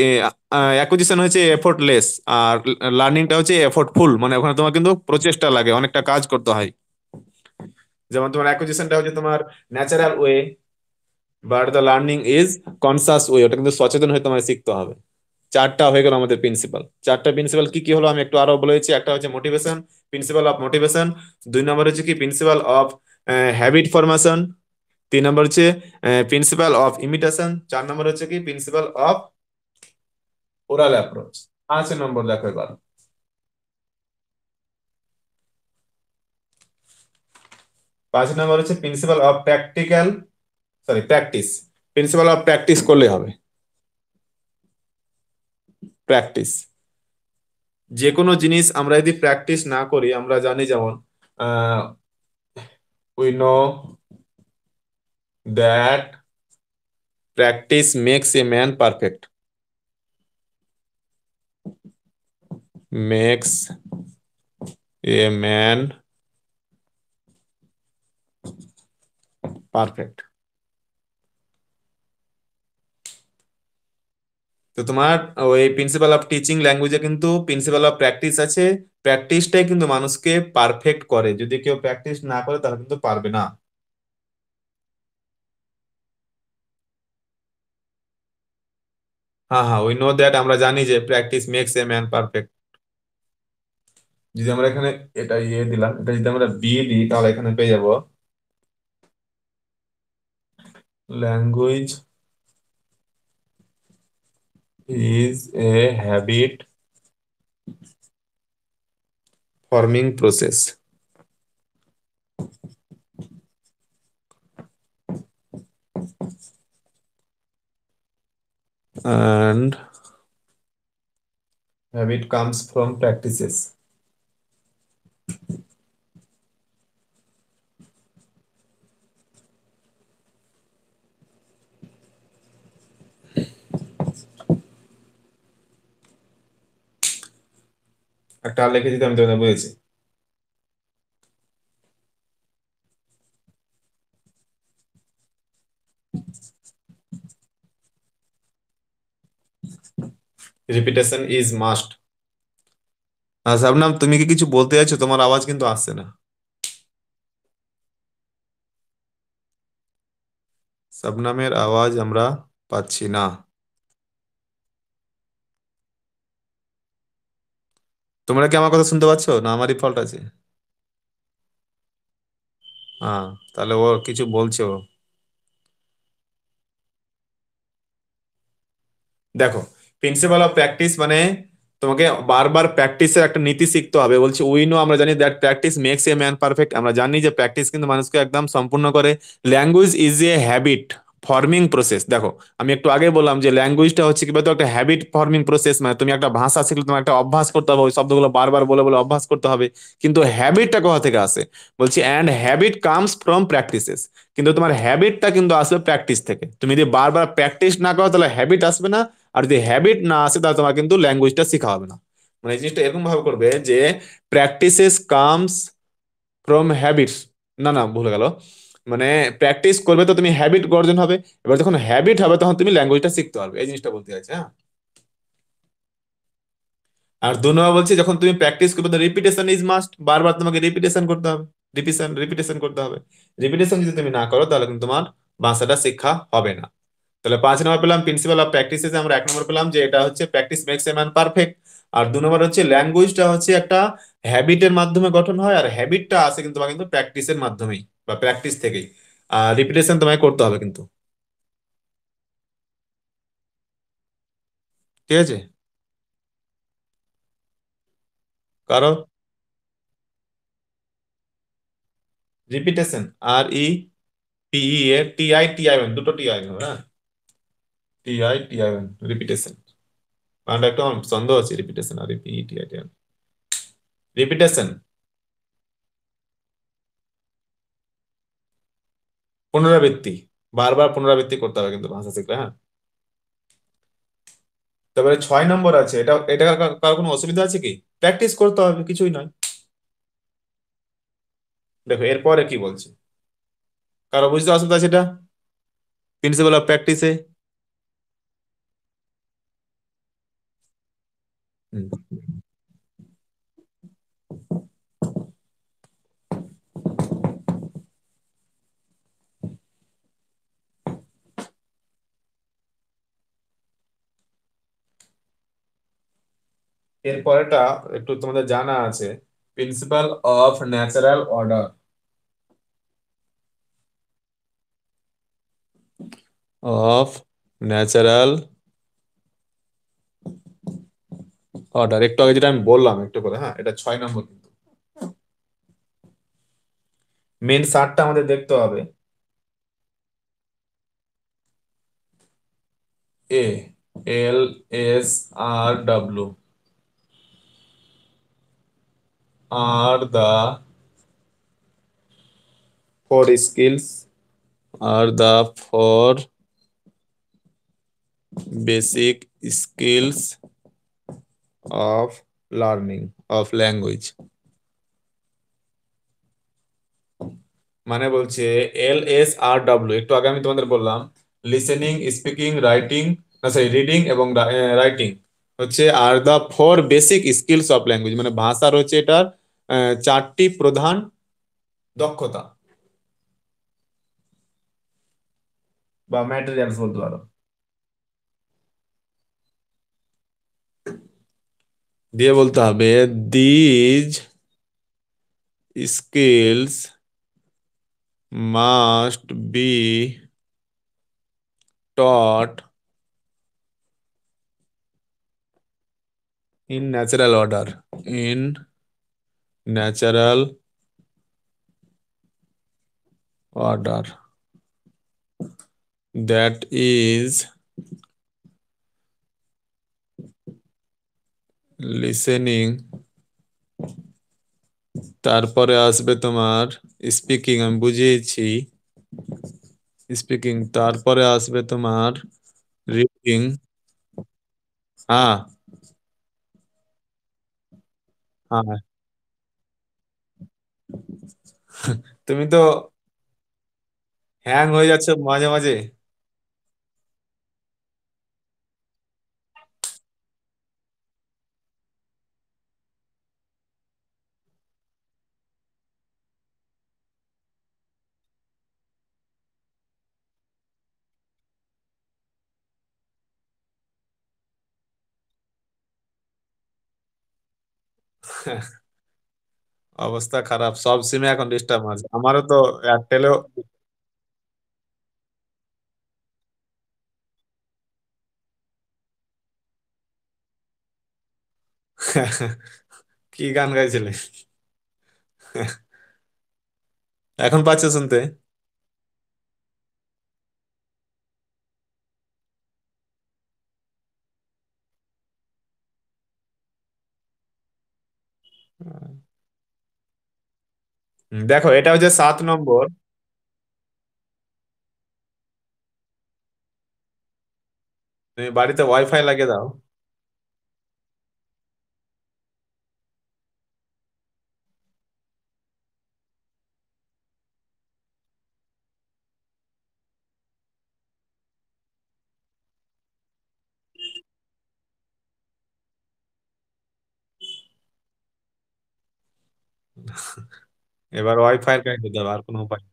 অ্যাকুইজিশন হচ্ছে এফোর্টলেস, আর লার্নিংটা হচ্ছে এফোর্টফুল, মানে ওখানে তোমার কিন্তু প্রচেষ্টা লাগে, অনেকটা কাজ করতে হয়। যেমন তোমার অ্যাকুইজিশনটা হচ্ছে তোমার natural way, but the learning is conscious way, ওটা কিন্তু সচেতন হয়ে তোমায় শিখতে হবে। চারটা হয়ে গেল আমাদের প্রিন্সিপাল। চারটা প্রিন্সিপাল কি কি হলো আমি একটু আরো বলে দিচ্ছি। একটা হচ্ছে মোটিভেশন, প্রিন্সিপাল অফ মোটিভেশন। দুই নম্বর হচ্ছে কি প্রিন্সিপাল অফ হ্যাবিট ফরমেশন। তিন নম্বর হচ্ছে প্রিন্সিপাল অফ ইমিটেশন। চার নম্বর হচ্ছে কি প্রিন্সিপাল অফ ওরাল অ্যাপ্রোচ। 5 নম্বর দেখো এবার। 5 নম্বর হচ্ছে principal of practical, sorry practice. Principal of practice করলে হবে। প্র্যাকটিস, যে কোনো জিনিস আমরা যদি প্র্যাকটিস না করি, আমরা জানি যেমন we know that practice makes a man perfect. Makes a man perfect. তো তোমার ওই প্রিন্সিপাল অফ টিচিং ল্যাঙ্গুয়েজে কিন্তু প্রিন্সিপাল অফ প্র্যাকটিস আছে। প্র্যাকটিসটাই কিন্তু মানুষকে পারফেক্ট করে, যদি কেউ প্র্যাকটিস না করে তাহলে কিন্তু পারবে না। হ্যাঁ হ্যাঁ, উই নো দ্যাট, আমরা জানি যে practice makes a man perfect. যদি আমরা এখানে এটা দিলাম, এটা যদি আমরা বি দিই তাহলে এখানে পেয়ে যাব language is a habit forming process, and habit comes from practices. একটা আর লিখে দিতে আমি তোমাদের বলেছি। Repetition is must. শাবনাম, তুমি কি কিছু বলতে চাইছো? তোমার আওয়াজ কিন্তু আসছে না। শাবনামের আওয়াজ আমরা পাচ্ছি না। তোমরা কি আমার কথা শুনতে পাচ্ছ না আমারই ফল্ট আছে? হ্যাঁ, তাহলে ও কিছু বলছে ও। দেখো, প্রিন্সিপাল অফ প্র্যাকটিস মানে তোমাকে বারবার প্র্যাকটিসের একটা নীতি শিখতে হবে। বলছি উই নো, আমরা জানি that practice makes a man perfect. আমরা জানি যে প্র্যাকটিস কিন্তু মানুষকে একদম সম্পূর্ণ করে। Language is a habit forming process. দেখো, আমি একটু আগে বললাম যে ল্যাঙ্গুয়েজটা হচ্ছে কি বলতো, একটা হ্যাবিট ফর্মিং প্রসেস। মানে তুমি একটা ভাষা শিখলে তোমার একটা অভ্যাস করতে হবে, ওই শব্দগুলো বারবার বলে বলে অভ্যাস করতে হবে। কিন্তু হ্যাবিটটা কোথা থেকে আসে? বলছি and habit comes from practices. কিন্তু তোমার হ্যাবিটটা কিন্তু আসবে প্র্যাকটিস থেকে। তুমি যদি বারবার প্র্যাকটিস না করো তাহলে হ্যাবিট আসবে না। আর যদি হ্যাবিট না আসে তাহলে তোমার কিন্তু ল্যাঙ্গুয়েজটা শেখা হবে না। মানে এই জিনিসটা এরকম ভাবে করবে যে প্র্যাকটিসেস কামস ফ্রম হ্যাবিটস। না না, ভুলে গেল। মানে প্র্যাকটিস করবে তো তুমি হ্যাবিট অর্জন হবে। এবার যখন হ্যাবিট হবে তখন তুমি ল্যাঙ্গুয়েজটা শিখতে পারবে, এই জিনিসটা বলতে চাইছে। হ্যাঁ। আর 2 নম্বর বলছি, যখন তুমি প্র্যাকটিস করবে তো রিপিটেশন ইজ মাস্ট, বারবার তোমাকে রিপিটেশন করতে হবে। রিপিটেশন রিপিটেশন করতে হবে। রিপিটেশন যদি তুমি না করো তাহলে কিন্তু তোমার ভাষাটা শিক্ষা হবে না। তাহলে 5 নম্বর পেলাম প্রিন্সিপাল অফ প্র্যাকটিসেস। আমরা 1 নম্বর পেলাম যে এটা হচ্ছে practice makes a man perfect. আর 2 নম্বর হচ্ছে ল্যাঙ্গুয়েজটা হচ্ছে একটা হ্যাবিটের মাধ্যমে গঠন হয়, আর হ্যাবিটটা আসে কিন্তু তোমার কিন্তু প্র্যাকটিসের মাধ্যমেই বা প্র্যাকটিস থেকেই। আর রিপিটেশন তোমায় করতে হবে কিন্তু। ঠিক আছে। কারো রিপিটেশন, REPEATITION, দুটো টি আই হবে। হ্যাঁ, TITION, রিপিটেশন। কারণ একটু আমার সন্দেহ আছে রিপিটেশন আর PETITION। রিপিটেশন পুনরাবৃত্তি, বারবার পুনরাবৃত্তি করতে হবে কিন্তু ভাষা শিখলে। হ্যাঁ। তারপরে 6 নম্বর আছে, এটা এটা কার কোনো অসুবিধা আছে কি? প্র্যাকটিস করতে হবে, কিছুই নয়। দেখো এরপরে কি বলছে, কারো বুঝতে অসুবিধা আছে এটা? প্রিন্সিপাল অফ প্র্যাকটিসে। এরপরেটা একটু তোমাদের জানা আছে, principle of natural order. Of natural order, একটু আগে যেটা আমি বললাম একটু করে। হ্যাঁ, এটা 6 নম্বর কিন্তু। মেন সারটা আমাদের দেখতে হবে। ALSRW are the 4 basic skills of learning of language। মানে বলছে LSRW, একটু আগে আমি তোমাদের বললাম লিসেনিং, স্পিকিং, রাইটিং, না সরি রিডিং এবং রাইটিং হচ্ছে আর দা 4 বেসিক স্কিলস অফ ল্যাঙ্গুয়েজ। মানে ভাষার হচ্ছে এটার 4টি প্রধান দক্ষতা বা ম্যাটেরিয়ালস বলতে পারো। দিয়ে বলতে হবে these skills must be taught in natural order. In natural order, that is listening, তারপরে আসবে তোমার স্পিকিং, আমি বুঝিয়েছি স্পিকিং, তারপরে আসবে তোমার রিডিং। হ্যাঁ, হ্যাঁ, তুমি তো হ্যাং হয়ে যাচ্ছে মাঝে মাঝে। অবস্থা খারাপ, সব সিমে এখন ডিস্টার্ব আছে, আমারও তো এয়ারটেলেও। কি গান গাইছিলে? এখন পাচ্ছ শুনতে? দেখো এটা হচ্ছে 7 নম্বর। তুমি বাড়িতে ওয়াইফাই লাগিয়ে দাও। এবার ওয়াইফাই কানেক্ট দিতে হবে, আর কোনো উপায় নেই।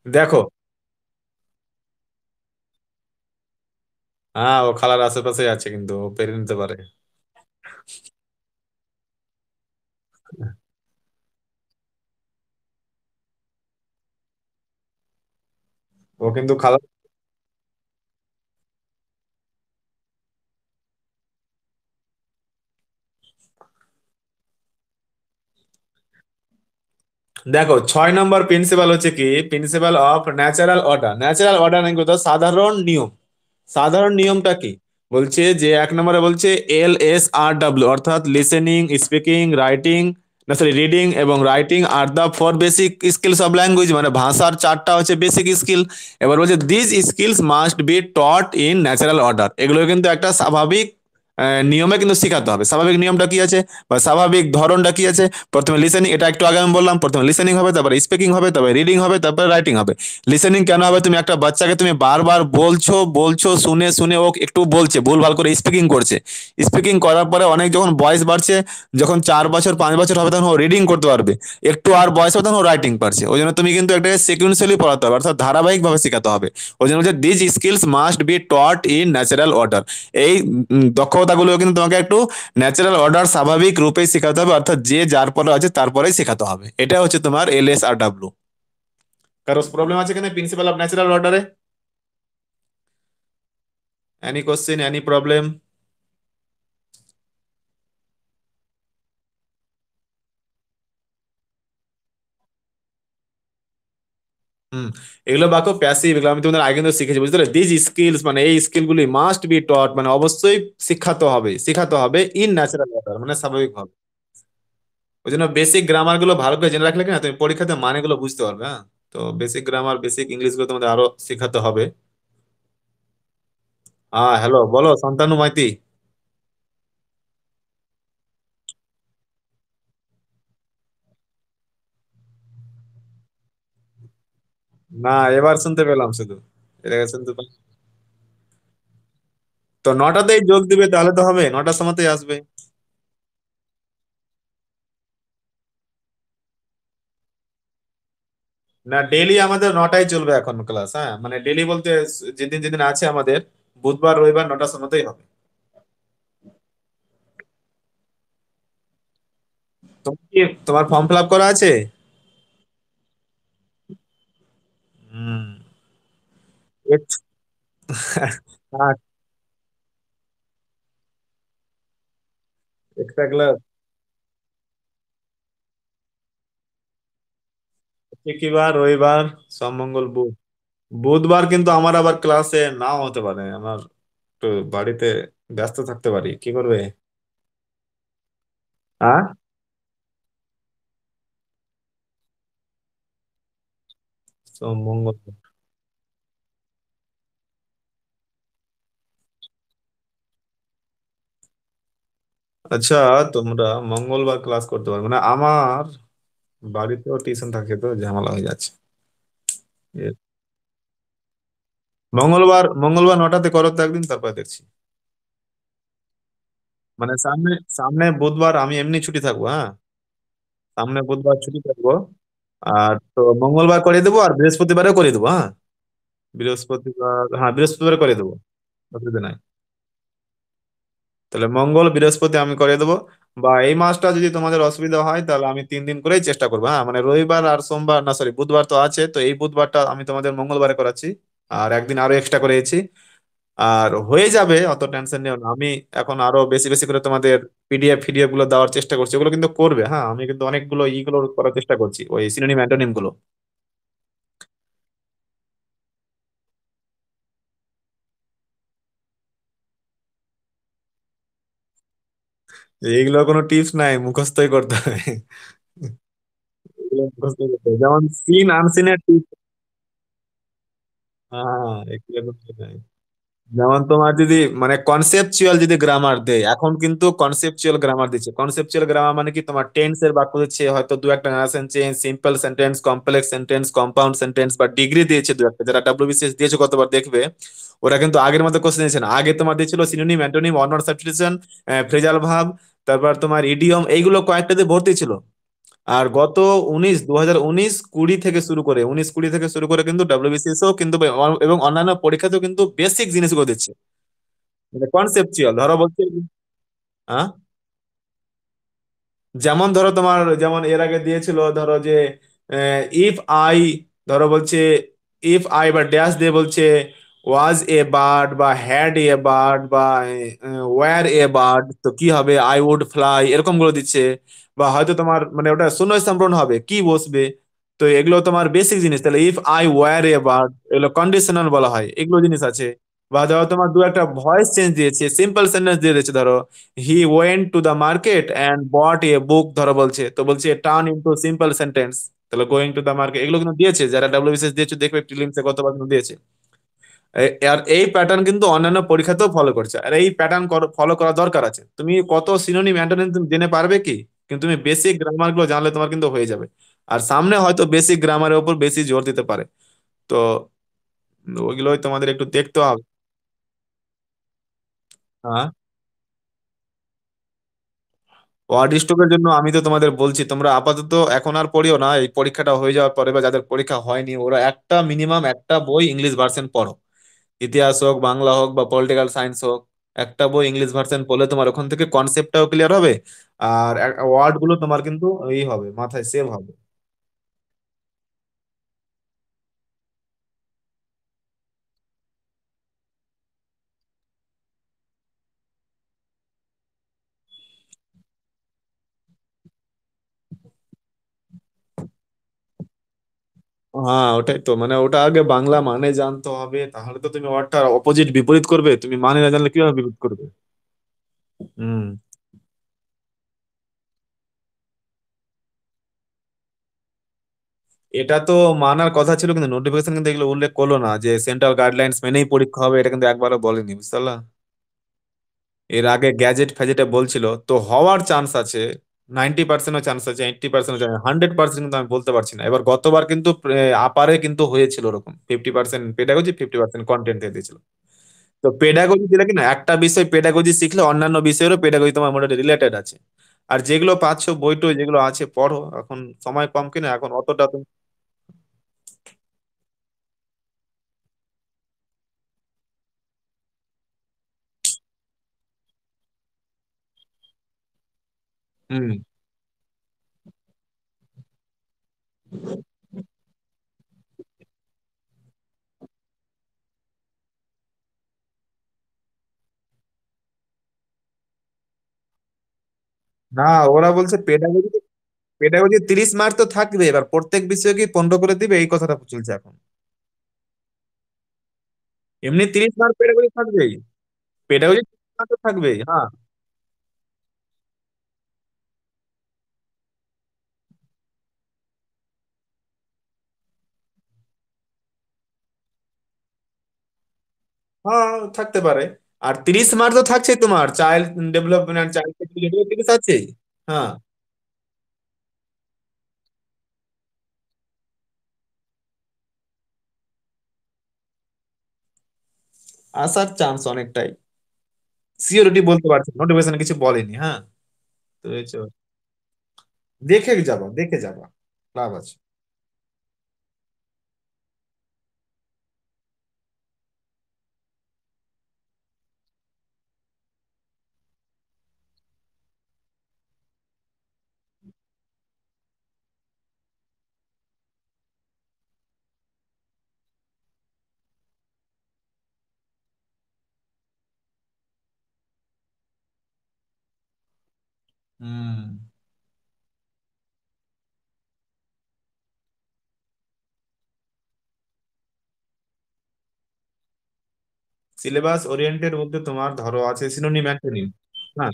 দেখো, হ্যাঁ ও খালার আশেপাশে আছে, কিন্তু ও পেরে নিতে পারে। ও কিন্তু খালা। দেখো 6 নম্বর প্রিন্সিপাল হচ্ছে কি, principal of natural order. Natural order মানে কি বলতো? সাধারণ নিয়ম। সাধারণ নিয়মটা কি বলছে, যে 1 নম্বরে বলছে LSRW, অর্থাৎ লিসেনিং, স্পিকিং, রাইটিং, না সরি রিডিং এবং writing are the four basic skills of language, মানে ভাষার 4টা হচ্ছে বেসিক স্কিল। এবার বলছে this skills must be taught in natural order, এগুলো কিন্তু একটা স্বাভাবিক নিয়মে কিন্তু শেখাতে হবে। স্বাভাবিক নিয়মটা কি আছে বা স্বাভাবিক ধরনটা কি আছে? প্রথমে লিসেনিং, এটা একটু আগে আমি বললাম, প্রথমে লিসেনিং হবে, তারপরে স্পিকিং হবে, তারপরে রিডিং হবে, তারপরে রাইটিং হবে। লিসেনিং কেন হবে? তুমি একটা বাচ্চাকে তুমি বারবার বলছো বলছো, শুনে শুনে ও একটু বলছে, ভুলভাল করে স্পিকিং করছে। স্পিকিং করার পরে অনেক যখন বয়স বাড়ছে, যখন 4 বছর 5 বছর হবে, তখন ও রিডিং করতে পারবে। একটু আর বয়স হবে তখন ও রাইটিং পারছে। ওই জন্য তুমি কিন্তু একটা সিকুয়েন্সিয়ালি পড়াতে হবে, অর্থাৎ ধারাবাহিকভাবে শেখাতে হবে। ওই জন্য হচ্ছে this skills must be taught in natural order. এই দক্ষতাগুলো কিন্তু তোমাকে একটু ন্যাচারাল অর্ডার, স্বাভাবিক রূপে শেখাতে হবে, অর্থাৎ যে যার পরে আছে তারপরেই শেখাতে হবে। এটা হচ্ছে তোমার LSRW। কারো প্রবলেম আছে কিনা প্রিন্সিপাল অফ ন্যাচারাল অর্ডারে? Any question, any problem? Hmm, এগুলো বাক্য প্যাসিভ, এগুলো আমি তোমাদের আগে কিন্তু শিখেছি, বুঝতে পারলে? দিজ স্কিলস মানে এই স্কিলগুলি মাস্ট বি টট মানে অবশ্যই শিখাতে হবে, শিখাতে হবে ইন ন্যাচারাল অর্ডার মানে স্বাভাবিক ভাবে। ওই জন্য বেসিক গ্রামার গুলো ভালো করে জেনে রাখলে কিনা তুমি পরীক্ষাতে মানেগুলো বুঝতে পারবে। হ্যাঁ, তো বেসিক গ্রামার, বেসিক ইংলিশ গুলো তোমাদের আরো শেখাতে হবে। হ্যাঁ হ্যালো, বলো শান্তানু মাইতি। না, এবার শুনতে পেলাম শুধু, এর আগে শুনতে তো 9টাতেই যোগ দিবে, তাহলে তো হবে, 9টার সময়তেই আসবে। না, ডেইলি আমাদের 9টায় চলবে এখন ক্লাস। হ্যাঁ, মানে ডেইলি বলতে যেদিন যেদিন আছে আমাদের, বুধবার রবিবার 9টার সময়তেই হবে। তোমার ফর্ম ফিল আপ করা আছে? হুম। এক্সট্রা ক্লাস কি বার? রবিবার, সোম মঙ্গল বুধ। বুধবার কিন্তু আমার আবার ক্লাসে নাও হতে পারে, আমার একটু বাড়িতে ব্যস্ত থাকতে পারি, কি করবে? হ্যাঁ, সোম মঙ্গল। আচ্ছা, তোমরা মঙ্গলবার ক্লাস করতে পারবে না? আমার বাড়িতেও টিউশন থাকে, তো ঝামেলা হয়ে যাচ্ছে। এ- মঙ্গলবার 9টাতে করো তো একদিন, তারপর দেখছি। মানে সামনে সামনে বুধবার আমি এমনি ছুটি থাকবো, হ্যাঁ। সামনে বুধবার ছুটি থাকবো। আর তো মঙ্গলবার করে দেবো, আর বৃহস্পতিবারও করে দেবো, হ্যাঁ। বৃহস্পতিবার, হ্যাঁ, বৃহস্পতিবার করে দেবো, অসুবিধা নাই। তাহলে মঙ্গল বৃহস্পতি আমি করে দেবো। বা এই মাসটা যদি তোমাদের অসুবিধা হয়, তাহলে আমি 3 দিন করেই চেষ্টা করবো, হ্যাঁ। মানে রবিবার আর সোমবার, না সরি, বুধবার তো আছে, তো এই বুধবারটা আমি তোমাদের মঙ্গলবারে করাচ্ছি। আর একদিন আরো এক্সট্রা করেছি। আর হয়ে যাবে, অত টেনশন নিও না। আমি এখন আরো বেশি বেশি করে তোমাদের পিডিএফ গুলো দেওয়ার চেষ্টা করছি, ওগুলো কিন্তু করবে, হ্যাঁ। আমি কিন্তু অনেকগুলো ইগুলো করার চেষ্টা করছি, ওই সিনোনিম অ্যান্টোনিম গুলো। এইগুলো কোনো টিপস নাই, মুখস্থই করতে হবে। এগুলো মুখস্থই করতে হবে, যেমন সিন আনসিনের টিপস। হ্যাঁ, এগুলো কোনো নাই। যেমন তোমার যদি মানে কনসেপচুয়াল যদি গ্রামার দেয়, এখন কিন্তু কনসেপচুয়াল গ্রামার দিচ্ছে। কনসেপচুয়াল গ্রামার মানে কি, তোমার টেন্সের বাক্য দিচ্ছে, হয়তো দু একটা narration change, simple sentence, complex sentence, compound sentence, বা ডিগ্রি দিয়েছে দু একটা, যারা ডাব্লিউবিসিএস দিয়েছে কতবার দেখবে। ওরা কিন্তু আগের মতো কোশ্চেন দিয়েছে না, আগে তোমার দিয়েছিল synonym, antonym, one word substitution, phrasal verb, তারপর তোমার ইডিয়ম, এইগুলো কয়েকটাতে ভর্তি ছিল। আর গত 2019-20 থেকে শুরু করে, 19-20 থেকে শুরু করে কিন্তু ডাব্লিউবিসিএসও কিন্তু, এবং অন্যান্য পরীক্ষাতেও কিন্তু বেসিক জিনিসগুলো দিচ্ছে। মানে কনসেপচুয়াল ধরো বলছে। হ্যাঁ, যেমন ধরো তোমার, যেমন এর আগে দিয়েছিল ধরো যে, ইফ আই, ধরো বলছে ইফ আই বা ড্যাশ দিয়ে বলছে ওয়াজ এ বার্ড, বা হ্যাড এ বার্ড, বা ওয়্যার এ বার্ড, তো কি হবে? আই উড ফ্লাই, এরকম গুলো দিচ্ছে। বা হয়তো তোমার মানে ওটা শূন্য সম্পূর্ণ হবে, কি বসবে। তো এগুলো তোমার বেসিক জিনিস। তাহলে if I were a bird, এগুলো কন্ডিশনাল বলা হয়, এগুলো জিনিস আছে। বা ধরো তোমার দু একটা ভয়েস চেঞ্জ দিয়েছে, সিম্পল সেন্টেন্স দিয়ে দিয়েছে, ধরো he went to the market and bought a book, ধরো বলছে, তো বলছে টার্ন ইনটু সিম্পল সেন্টেন্স। তাহলে গোয়িং টু দ্য মার্কেট, এগুলো কিন্তু দিয়েছে, যারা ডাব্লিউবিসিএস দিয়েছে দেখবে প্রিলিমসে কতবার কিন্তু দিয়েছে। আর এই প্যাটার্ন কিন্তু অন্যান্য পরীক্ষাতেও ফলো করছে, আর এই প্যাটার্ন ফলো করা দরকার আছে। তুমি কত সিনোনিম অ্যান্টোনিম তুমি জেনে পারবে কি, কিন্তু তুমি বেসিক গ্রামার গুলো জানলে তোমার কিন্তু হয়ে যাবে। আর সামনে হয়তো বেসিক গ্রামারের উপর বেশি জোর দিতে পারে। তো ওইগুলোই তোমাদের একটু দেখতে হবে। হ্যাঁ, ওয়ার্ড স্টকের জন্য আমি তো তোমাদের বলছি, তোমরা আপাতত এখন আর পড়িও না, এই পরীক্ষাটা হয়ে যাওয়ার পরে, বা যাদের পরীক্ষা হয়নি, ওরা একটা মিনিমাম একটা বই ইংলিশ ভার্সন পড়ো। ইতিহাস হোক, বাংলা হোক, বা পলিটিক্যাল সায়েন্স হোক, একটা বই ইংলিশ ভার্সন পড়লে তোমার ওখান থেকে কনসেপ্টটাও ক্লিয়ার হবে। আর ওয়ার্ড গুলো তোমার কিন্তু এই হবে, মাথায় সেভ হবে। হ্যাঁ, ওটাই তো, মানে ওটা আগে বাংলা মানে জানতে হবে, তাহলে তো তুমি ওয়ার্ডটার অপোজিট বিপরীত করবে, তুমি মানে না জানলে কিভাবে বিপরীত করবে? হুম। এটা তো মানার কথা ছিল, কিন্তু নোটিফিকেশন কিন্তু এগুলো উল্লেখ করলো না যে সেন্ট্রাল গাইডলাইন্স মেনেই পরীক্ষা হবে, এটা কিন্তু একবারও বলেনি, বুঝতে পারলা। এর আগে গ্যাজেট ফ্যাজেটে বলছিল, তো হওয়ার চান্স আছে। 90%ও চান্স আছে, 80%ও চান্স, 100% কিন্তু আমি বলতে পারছি না। এবার গতবার কিন্তু আপারে কিন্তু হয়েছিল ওরকম, 50% পেডাগজি, 50% কন্টেন্ট দিয়ে দিয়েছিল। তো পেডাগজি দিলে কি না, একটা বিষয় পেডাগজি শিখলে অন্যান্য বিষয়েরও পেডাগজি তোমার মোটামুটি রিলেটেড আছে। আর যেগুলো পাচ্ছ বই টই যেগুলো আছে পড়ো, এখন সময় কম কিনা, এখন অতটা তুমি। হুম। না, ওরা বলছে পেডাগোজি, 30 মার্ক তো থাকবে, এবার প্রত্যেক বিষয়ে কি 15 করে দিবে, এই কথাটা চলছে এখন। এমনি 30 মার্ক পেডাগোজি থাকবেই। পেডাগোজি তো থাকবেই, হ্যাঁ। হ্যাঁ, থাকতে পারে। আর 30 মার্ক তো থাকছে তোমার চাইল্ড ডেভেলপমেন্ট, চাইল্ড 30 আছে। হ্যাঁ, আসার চান্স অনেকটাই। সিওরিটি বলতে পারছি, নোটিফিকেশন কিছু বলেনি, হ্যাঁ। তো এই তো, দেখে যাবা, দেখে যাবা, লাভ আছে। হুম। সিলেবাস ওরিয়েন্টেড বলতে তোমার ধরো আছে সিনোনিম অ্যান্টোনিম। হ্যাঁ।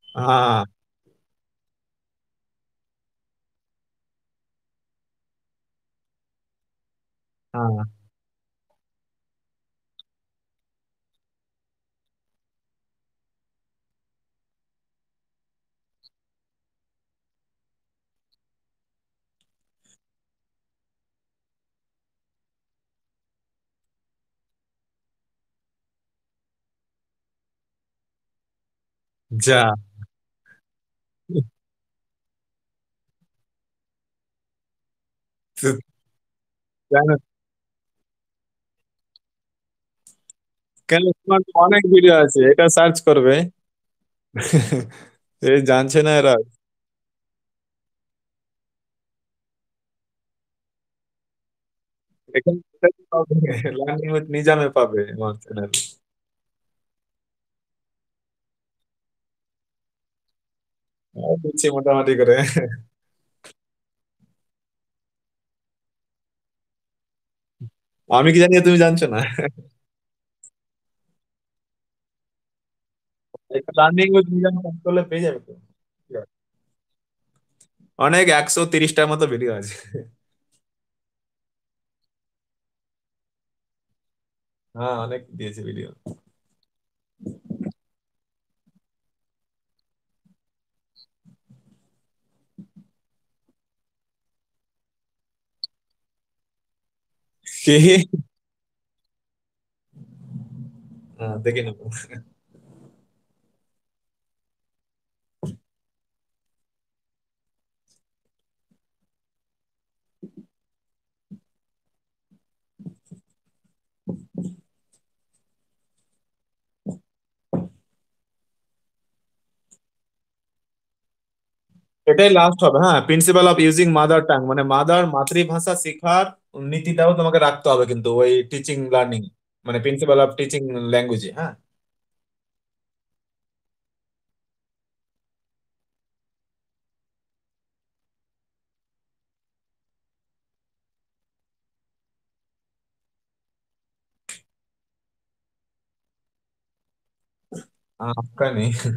হ্যাঁ। হ্যাঁ। যা। তো জানো, কেন, তোমার তো অনেক ভিডিও আছে, এটা সার্চ করবে। এই জানছে না এরা। এখানে পাবে, লার্নিং উইথ নিজামে পাবে আমার চ্যানেল। দিচ্ছি মোটামুটি করে। আমি কি জানি তুমি জানছো না? লার্নিং উইথ নিজাম সার্চ করলে পেয়ে যাবে তো। অনেক 130টার মতো ভিডিও আছে। হ্যাঁ, অনেক দিয়েছে ভিডিও। কে? হ্যাঁ, দেখে নেবো। এটাই লাস্ট হবে, হ্যাঁ। Principal of using mother tongue, মানে মাতৃভাষা শেখার নীতিটাও তোমাকে রাখতে হবে কিন্তু ওই টিচিং লার্নিং, মানে প্রিন্সিপাল অফ টিচিং ল্যাঙ্গুয়েজে, হ্যাঁ। आपका नहीं।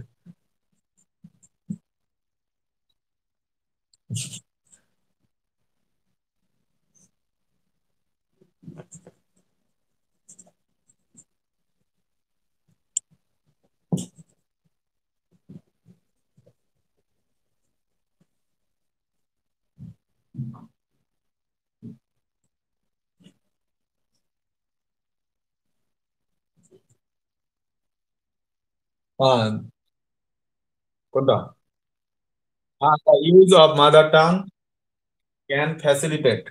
हाँ, কোনটা? the use of mother tongue can facilitate.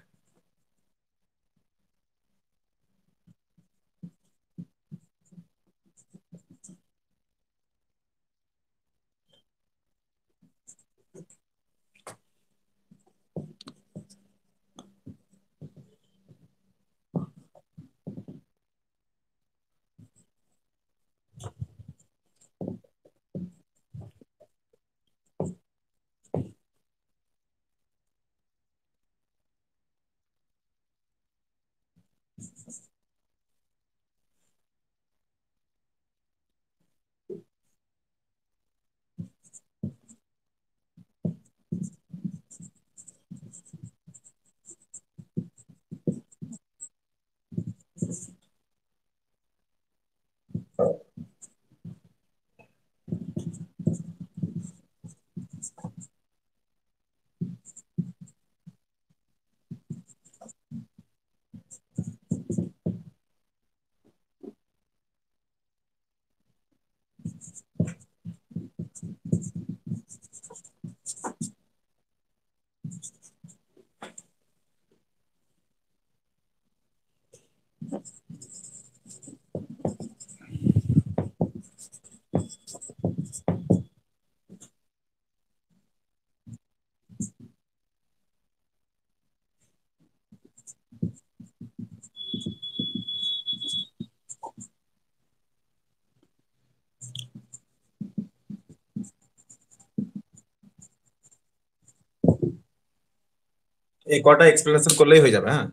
এই কটা এক্সপ্লেনেশন করলেই হয়ে যাবে, হ্যাঁ।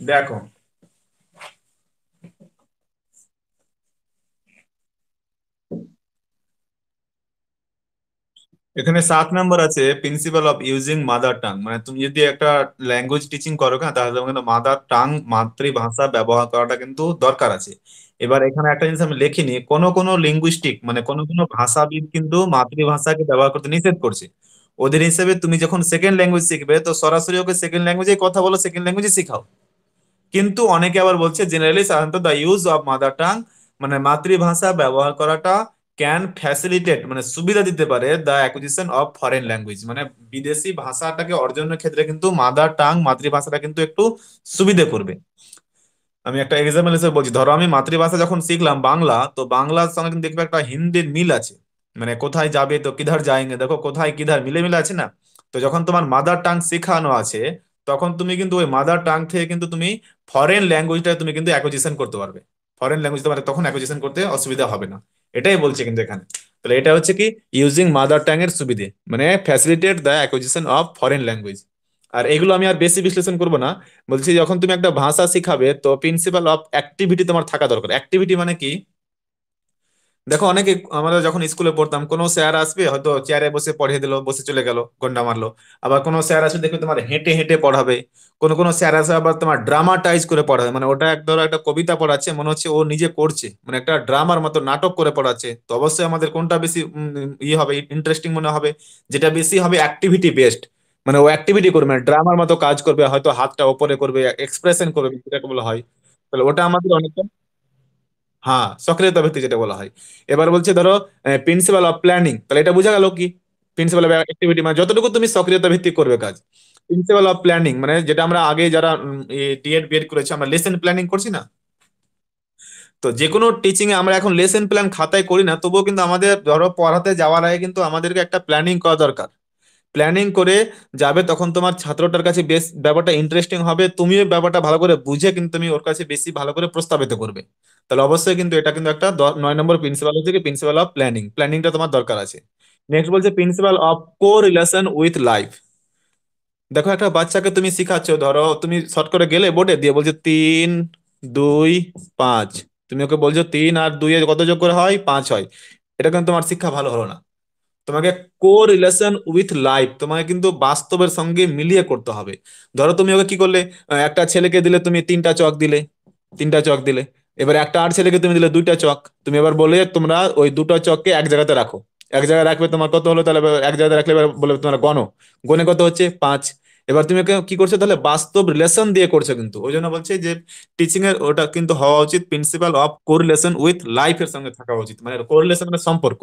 দেখো, এখানে 7 নম্বর আছে principle of using mother tongue, মানে তুমি যদি একটা ল্যাঙ্গুয়েজ টিচিং করো না, তাহলে তোমার কিন্তু মাদার টাং, মাতৃভাষা ব্যবহার করাটা কিন্তু দরকার আছে। এবার এখানে একটা জিনিস আমি লিখিনি, কোন কোন লিঙ্গুইস্টিক মানে কোন কোন ভাষাবিদ কিন্তু মাতৃভাষাকে ব্যবহার করতে নিষেধ করছে। ওদের হিসেবে তুমি যখন সেকেন্ড ল্যাঙ্গুয়েজ শিখবে, তো সরাসরি ওকে সেকেন্ড ল্যাঙ্গুয়েজে কথা বলো, সেকেন্ড ল্যাঙ্গুয়েজে শেখাও। কিন্তু অনেকে আবার বলছে জেনারেলি সাধারণত the use of mother tongue, মানে মাতৃভাষা ব্যবহার করাটা ক্যান ফ্যাসিলিটেট, মানে সুবিধা দিতে পারে the acquisition of foreign language, মানে বিদেশি ভাষাটাকে অর্জনের ক্ষেত্রে কিন্তু মাদার টাং, মাতৃভাষাটা কিন্তু একটু সুবিধে করবে। আমি একটা এক্সাম্পল হিসেবে বলছি, ধরো আমি মাতৃভাষা যখন শিখলাম বাংলা, তো বাংলার সঙ্গে কিন্তু দেখবে একটা হিন্দির মিল আছে। মানে কোথায় যাবে তো কিধার যায়েঙ্গে, দেখো কোথায় কিধার মিলে মিলে আছে না। তো যখন তোমার মাদার টাং শেখানো আছে, তখন তুমি কিন্তু ওই মাদার টাং থেকে কিন্তু তুমি ফরেন ল্যাঙ্গুয়েজটা তুমি কিন্তু অ্যাকুইজিশন করতে পারবে। ফরেন ল্যাঙ্গুয়েজ তোমার তখন অ্যাকুইজিশন করতে অসুবিধা হবে না। এটাই বলছে কিন্তু এখানে। তাহলে এটা হচ্ছে কি, ইউজিং মাদার টাং এর সুবিধে, মানে facilitate the acquisition of foreign language. আর এগুলো আমি আর বেশি বিশ্লেষণ করবো না। বলছি যখন তুমি একটা ভাষা শিখাবে, তো প্রিন্সিপাল অফ অ্যাক্টিভিটি তোমার থাকা দরকার। অ্যাক্টিভিটি মানে কি, দেখো অনেকে, আমরা যখন স্কুলে পড়তাম, কোনো স্যার আসবে হয়তো চেয়ারে বসে পড়িয়ে দিল, বসে চলে গেল, ঘন্টা মারলো। আবার কোনো স্যার আসবে দেখবে তোমার হেঁটে হেঁটে পড়াবে। কোনো কোনো স্যার আসবে আবার তোমার ড্রামাটাইজ করে পড়াবে, মানে ওটা এক ধরো একটা কবিতা পড়াচ্ছে, মনে হচ্ছে ও নিজে করছে, মানে একটা ড্রামার মতো নাটক করে পড়াচ্ছে। তো অবশ্যই আমাদের কোনটা বেশি ইয়ে হবে, ইন্টারেস্টিং মনে হবে, যেটা বেশি হবে অ্যাক্টিভিটি বেসড। মানে ও অ্যাক্টিভিটি করবে, মানে ড্রামার মতো কাজ করবে, হয়তো হাতটা ওপরে করবে, এক্সপ্রেশন করবে, যেটাকে বলা হয়। তাহলে ওটা আমাদের অনেকটা, হ্যাঁ, সক্রিয়তা ভিত্তি যেটা বলা হয়। এবার বলছে ধরো প্রিন্সিপাল অফ প্ল্যানিং, তাহলে এটা বোঝা গেল কি, প্রিন্সিপাল অফ অ্যাক্টিভিটি মানে যতটুকু তুমি সক্রিয়তা ভিত্তিক করবে কাজ। প্রিন্সিপাল অফ প্ল্যানিং মানে যেটা আমরা আগে যারা ডিএড বিএড করেছি, আমরা লেসন প্ল্যানিং করছি না। তো যে কোনো টিচিং এ আমরা এখন লেসন প্ল্যান খাতায় করি না, তবুও কিন্তু আমাদের ধরো পড়াতে যাওয়ার আগে কিন্তু আমাদেরকে একটা প্ল্যানিং করা দরকার। প্ল্যানিং করে যাবে, তখন তোমার ছাত্রটার কাছে বেশ ব্যাপারটা ইন্টারেস্টিং হবে, তুমিও ব্যাপারটা ভালো করে বুঝে কিন্তু তুমি ওর কাছে বেশি ভালো করে প্রস্তাবিত করবে। তাহলে অবশ্যই কিন্তু এটা কিন্তু একটা 9 নম্বর প্রিন্সিপাল হচ্ছে কি, প্রিন্সিপাল অফ প্ল্যানিং, প্ল্যানিংটা তোমার দরকার আছে। নেক্সট বলছে principal of co relation with life. দেখো একটা বাচ্চাকে তুমি শিখাচ্ছ, ধরো তুমি শর্ট করে গেলে বোর্ডে দিয়ে বলছো 3, 2, 5, তুমি ওকে বলছো 3 আর 2 এ কত যোগ করে হয়, 5 হয়। এটা কিন্তু তোমার শিক্ষা ভালো হলো না। তোমাকে কো রিলেশন উইথ লাইফ তোমাকে কিন্তু বাস্তবের সঙ্গে মিলিয়ে করতে হবে। ধরো তুমি ওকে কি করলে, একটা ছেলেকে দিলে তুমি 3টা চক দিলে, 3টা চক দিলে। এবার একটা আর ছেলেকে তুমি দিলে 2টা চক, তুমি এবার বলে তোমরা ওই 2টা চককে এক জায়গাতে রাখো। এক জায়গায় রাখবে, তোমার কত হলো তাহলে, এবার এক জায়গায় রাখলে এবার বলবে তোমরা গণো, গণে কত হচ্ছে 5। এবার তুমি ওকে কি করছো, তাহলে বাস্তব রিলেশন দিয়ে করছো, কিন্তু ওই জন্য বলছে যে টিচিং এর ওটা কিন্তু হওয়া উচিত principal of correlation with life এর সঙ্গে থাকা উচিত, মানে কোরিলেশন মানে সম্পর্ক,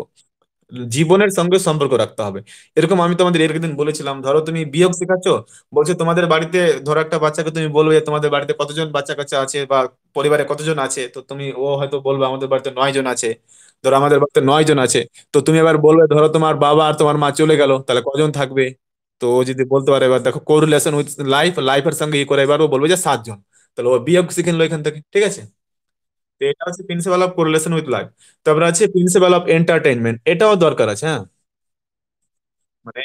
জীবনের সঙ্গে সম্পর্ক রাখতে হবে। এরকম আমি তোমাদের এর দিন বলেছিলাম, ধরো তুমি বিয়োগ শেখাচ্ছ, বলছো তোমাদের বাড়িতে, ধরো একটা বাচ্চাকে তুমি বলবে যে তোমাদের বাড়িতে কতজন বাচ্চা কাচ্চা আছে, বা পরিবারে কতজন আছে, তো তুমি ও হয়তো বলবে আমাদের বাড়িতে 9 জন আছে। ধরো আমাদের বাড়িতে 9 জন আছে। তো তুমি এবার বলবে ধরো তোমার বাবা আর তোমার মা চলে গেল, তাহলে কজন থাকবে। তো ও যদি বলতে পারে, এবার দেখো কোরিলেশন উইথ লাইফ, লাইফের সঙ্গে ই করে, এবার ও বলবে যে 7 জন। তাহলে ও বিয়োগ শিখে নিলো এখান থেকে, ঠিক আছে। তো এটা হচ্ছে principal of correlation with life. তারপরে আছে প্রিন্সিপাল অফ এন্টারটেইনমেন্ট, এটাও দরকার আছে, হ্যাঁ। মানে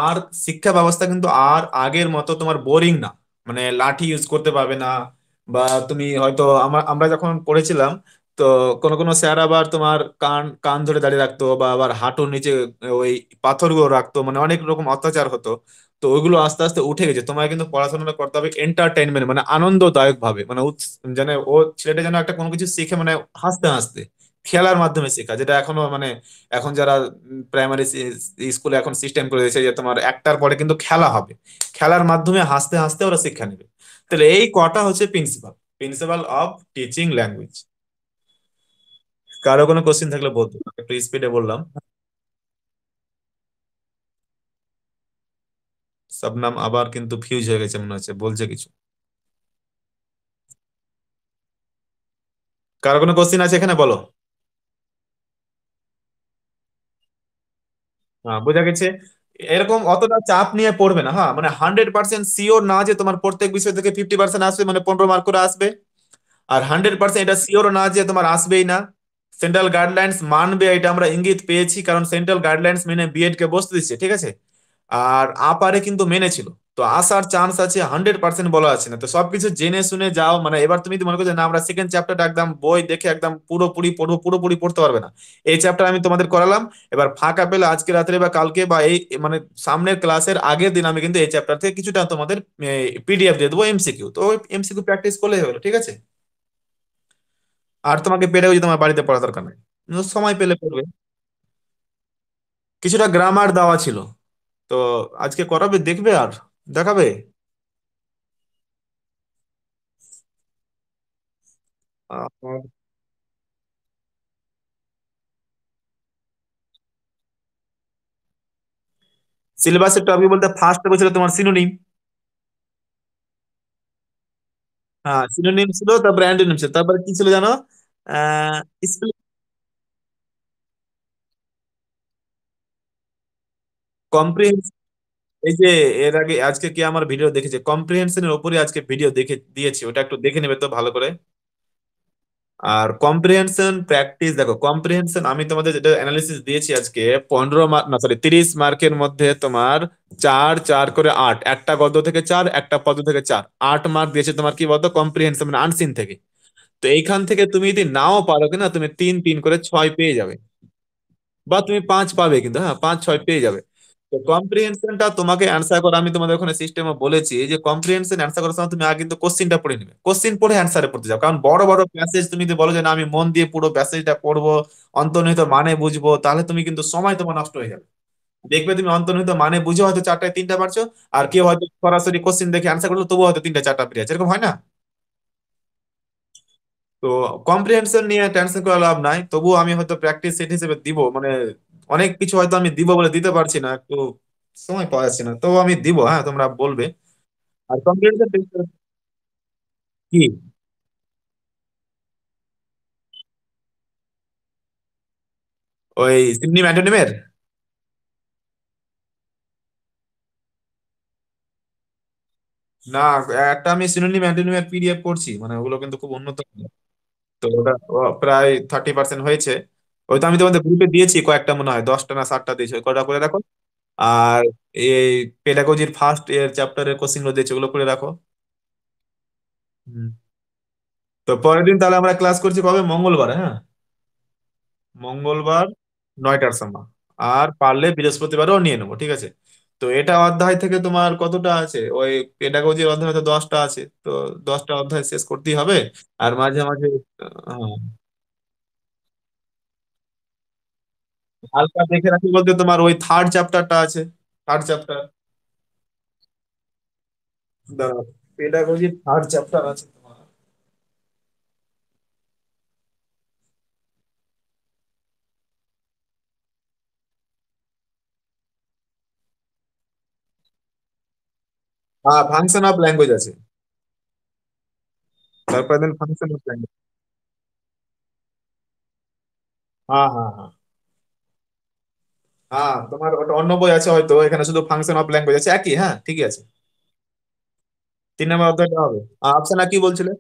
আর শিক্ষা ব্যবস্থা কিন্তু আর আগের মতো তোমার বোরিং না। মানে লাঠি ইউজ করতে পারবে না, বা তুমি হয়তো আমরা যখন পড়েছিলাম, তো কোনো কোনো স্যার আবার তোমার কান কান ধরে দাঁড়িয়ে রাখতো, বা আবার হাঁটুর নিচে ওই পাথরগুলো রাখতো, মানে অনেক রকম অত্যাচার হতো। তো ওইগুলো আস্তে আস্তে উঠে গেছে, তোমার কিন্তু পড়াশোনাটা করতে হবে এন্টারটেইনমেন্ট, মানে আনন্দদায়ক ভাবে, মানে যেন ও ছেলেটা যেন একটা কোনো কিছু শিখে, মানে হাসতে হাসতে খেলার মাধ্যমে শেখা, যেটা এখনো মানে এখন যারা প্রাইমারি স্কুলে এখন সিস্টেম করে দিয়েছে যে তোমার একটার পরে কিন্তু খেলা হবে, খেলার মাধ্যমে হাসতে হাসতে ওরা শিক্ষা নেবে। তাহলে এই কটা হচ্ছে principal, principal of teaching language. কারো কোনো কোশ্চিন থাকলে বলতো, একটু স্পিডে বললাম। শবনম আবার কিন্তু ফিউজ হয়ে গেছে মনে হচ্ছে, বলছে কিছু। কারো কোনো কোশ্চিন আছে এখানে, বলো। হ্যাঁ, বোঝা গেছে। এরকম অতটা চাপ নিয়ে পড়বে না, হ্যাঁ, মানে 100% শিওর না যে তোমার প্রত্যেক বিষয় থেকে 50% আসবে, মানে 15 মার্ক করে আসবে। আর 100% এটা শিওর না যে তোমার আসবেই না। সেন্ট্রাল গাইডলাইন্স মানবে, এটা আমরা ইঙ্গিত পেয়েছি, কারণ সেন্ট্রাল গাইডলাইন্স মেনে বিএড কে বসতে দিচ্ছে, ঠিক আছে। আর আপারে কিন্তু মেনেছিল। তো আসার চান্স আছে, 100% বলা আছে না, তো সবকিছু জেনে শুনে যাও। মানে এবার তুমি যদি মনে করছো যে না আমরা সেকেন্ড চ্যাপ্টারটা একদম বই দেখে একদম পুরোপুরি পড়বো, পুরোপুরি পড়তে পারবে না। এই চ্যাপ্টার আমি তোমাদের করালাম, এবার ফাঁকা পেলে আজকে রাত্রে বা কালকে বা এই মানে সামনের ক্লাসের আগের দিন আমি কিন্তু এই চ্যাপ্টার থেকে কিছুটা তোমাদের পিডিএফ দিয়ে দেবো, এমসিকিউ, তো ওই এমসিকিউ প্র্যাকটিস করলে হলো, ঠিক আছে। আর তোমাকে পেডাগজি তোমার বাড়িতে পড়া দরকার নেই, সময় পেলে পড়বে। কিছুটা গ্রামার দেওয়া ছিল, তো আজকে করাবে, দেখবে আর দেখাবে। সিলেবাসের টপিক বলতে ফার্স্ট বলছিল তোমার সিনোনিম। হ্যাঁ, সিনোনিম ছিল, তারপরে অ্যান্টোনিম ছিল, তারপরে কি ছিল জানো? আহ কম্প্রিহেনশন। এই যে এর আগে আজকে কি আমার ভিডিও দেখেছে, কম্প্রিহেনশনের উপরে আজকে ভিডিও দেখে দিয়েছি, ওটা একটু দেখে নেবে তো ভালো করে। আর কম্প্রিহেনশন প্র্যাকটিস দেখো, কম্প্রিহেনশন আমি তোমাদের যেটা অ্যানালিসিস দিয়েছি আজকে, 15 মার্ক না সরি 30 মার্কের মধ্যে তোমার চার চার করে আট, একটা গদ্য থেকে চার, একটা পদ্য থেকে চার, 8 মার্ক দিয়েছে তোমার কি বলতো কম্প্রিহেনশন মানে আনসিন থেকে। তো এইখান থেকে তুমি যদি নাও পারো কিনা, তুমি তিন তিন করে 6 পেয়ে যাবে, বা তুমি 5 পাবে, কিন্তু হ্যাঁ 5 6 পেয়ে যাবে। তো কম্প্রিহেনশনটা তোমাকে অ্যান্সার করা, আমি তোমাদের ওখানে সিস্টেমে বলেছি যে কম্প্রিহেনশন অ্যান্সার করার সময় তুমি আগে কিন্তু কোশ্চিনটা পড়ে নিবে, কোশ্চিন পড়ে অ্যান্সারে পড়তে যাও, কারণ বড় বড় প্যাসেজ তুমি যদি বলো যে না আমি মন দিয়ে পুরো প্যাসেজটা পড়বো, অন্তর্নিহিত মানে বুঝবো, তাহলে তুমি কিন্তু সময় তোমার নষ্ট হয়ে যাবে। দেখবে তুমি অন্তর্নিহিত মানে বুঝে হয়তো চারটায় তিনটা পারছো, আর কেউ হয়তো সরাসরি কোশ্চিন দেখে অ্যান্সার করলো, তবুও হয়তো তিনটা চারটা পেরে যাচ্ছে, এরকম হয় না? তো কম্প্রিহেনশন নিয়ে টেনশন করে লাভ নাই, তবুও আমি হয়তো প্র্যাকটিস সেট হিসেবে দিব, মানে অনেক কিছু হয়তো আমি দিব বলে দিতে পারছি না, একটু সময় পাওয়া যাচ্ছে না, তো আমি দিব, হ্যাঁ তোমরা বলবে। আর কম্প্রিহেনশন কি? ওই সিনোনিম অ্যান্টোনিমের? না, একটা আমি সিনোনিম অ্যান্টোনিমের পিডিএফ করছি, মানে ওগুলো কিন্তু খুব উন্নত। তো ওটা প্রায় 30% হয়েছে। ওই তো আমি তোমাদের গ্রুপে দিয়েছি কয়েকটা, মনে হয় 10টা না 7টা দিয়েছি, ওই কটা করে রাখো। আর এই পেডাগজির ফার্স্ট এর চ্যাপ্টারের কোশ্চিন গুলো দিয়েছি, ওগুলো করে রাখো। হুম। তো পরের দিন তাহলে আমরা ক্লাস করছি কবে, মঙ্গলবার, হ্যাঁ। মঙ্গলবার 9টার সময়। আর পারলে বৃহস্পতিবারও নিয়ে নেবো, ঠিক আছে। তো এটা অধ্যায় থেকে তোমার কতটা আছে, ওই পেডাগজির অধ্যায় হয়তো 10টা আছে, তো 10টা অধ্যায় শেষ করতেই হবে। আর মাঝে মাঝে হালকা দেখে রাখি বলতে তোমার ওই থার্ড চ্যাপ্টারটা আছে, থার্ড চ্যাপ্টার, পেডাগজির থার্ড চ্যাপ্টার আছে তোমার। হ্যাঁ, ফাংশন অফ ল্যাঙ্গুয়েজ আছে, তারপরে দিন ফাংশন অফ ল্যাঙ্গুয়েজ। হ্যাঁ হ্যাঁ হ্যাঁ। হ্যাঁ, তোমার ওটা অন্য বই আছে হয়তো, এখানে শুধু ফাংশন অফ ল্যাঙ্গুয়েজ আছে, একই, হ্যাঁ ঠিকই আছে। 3 নম্বর অধ্যায়টা হবে। আফসানা কি বলছিলে?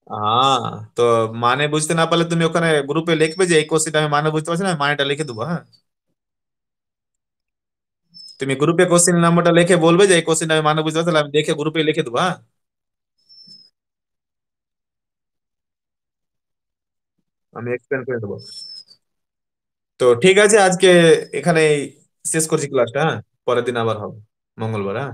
হ্যাঁ, তো মানে বুঝতে না পারলে তুমি ওখানে গ্রুপে লিখবে যে এই কোশ্চেনটা আমি মানে বুঝতে পারছি না, আমি মানেটা লিখে দেবো, হ্যাঁ। তুমি গ্রুপে কোশ্চেন নাম্বারটা লিখে বলবে যে এই কোশ্চেনটা আমি মানে বুঝতে পারছি না, আমি দেখে গ্রুপে লিখে দেবো, হ্যাঁ। আমি এক্সপ্লেন করে দেবো। তো ঠিক আছে, আজকে এখানে শেষ করছি ক্লাসটা, হ্যাঁ। পরের দিন আবার হবে, মঙ্গলবার, হ্যাঁ।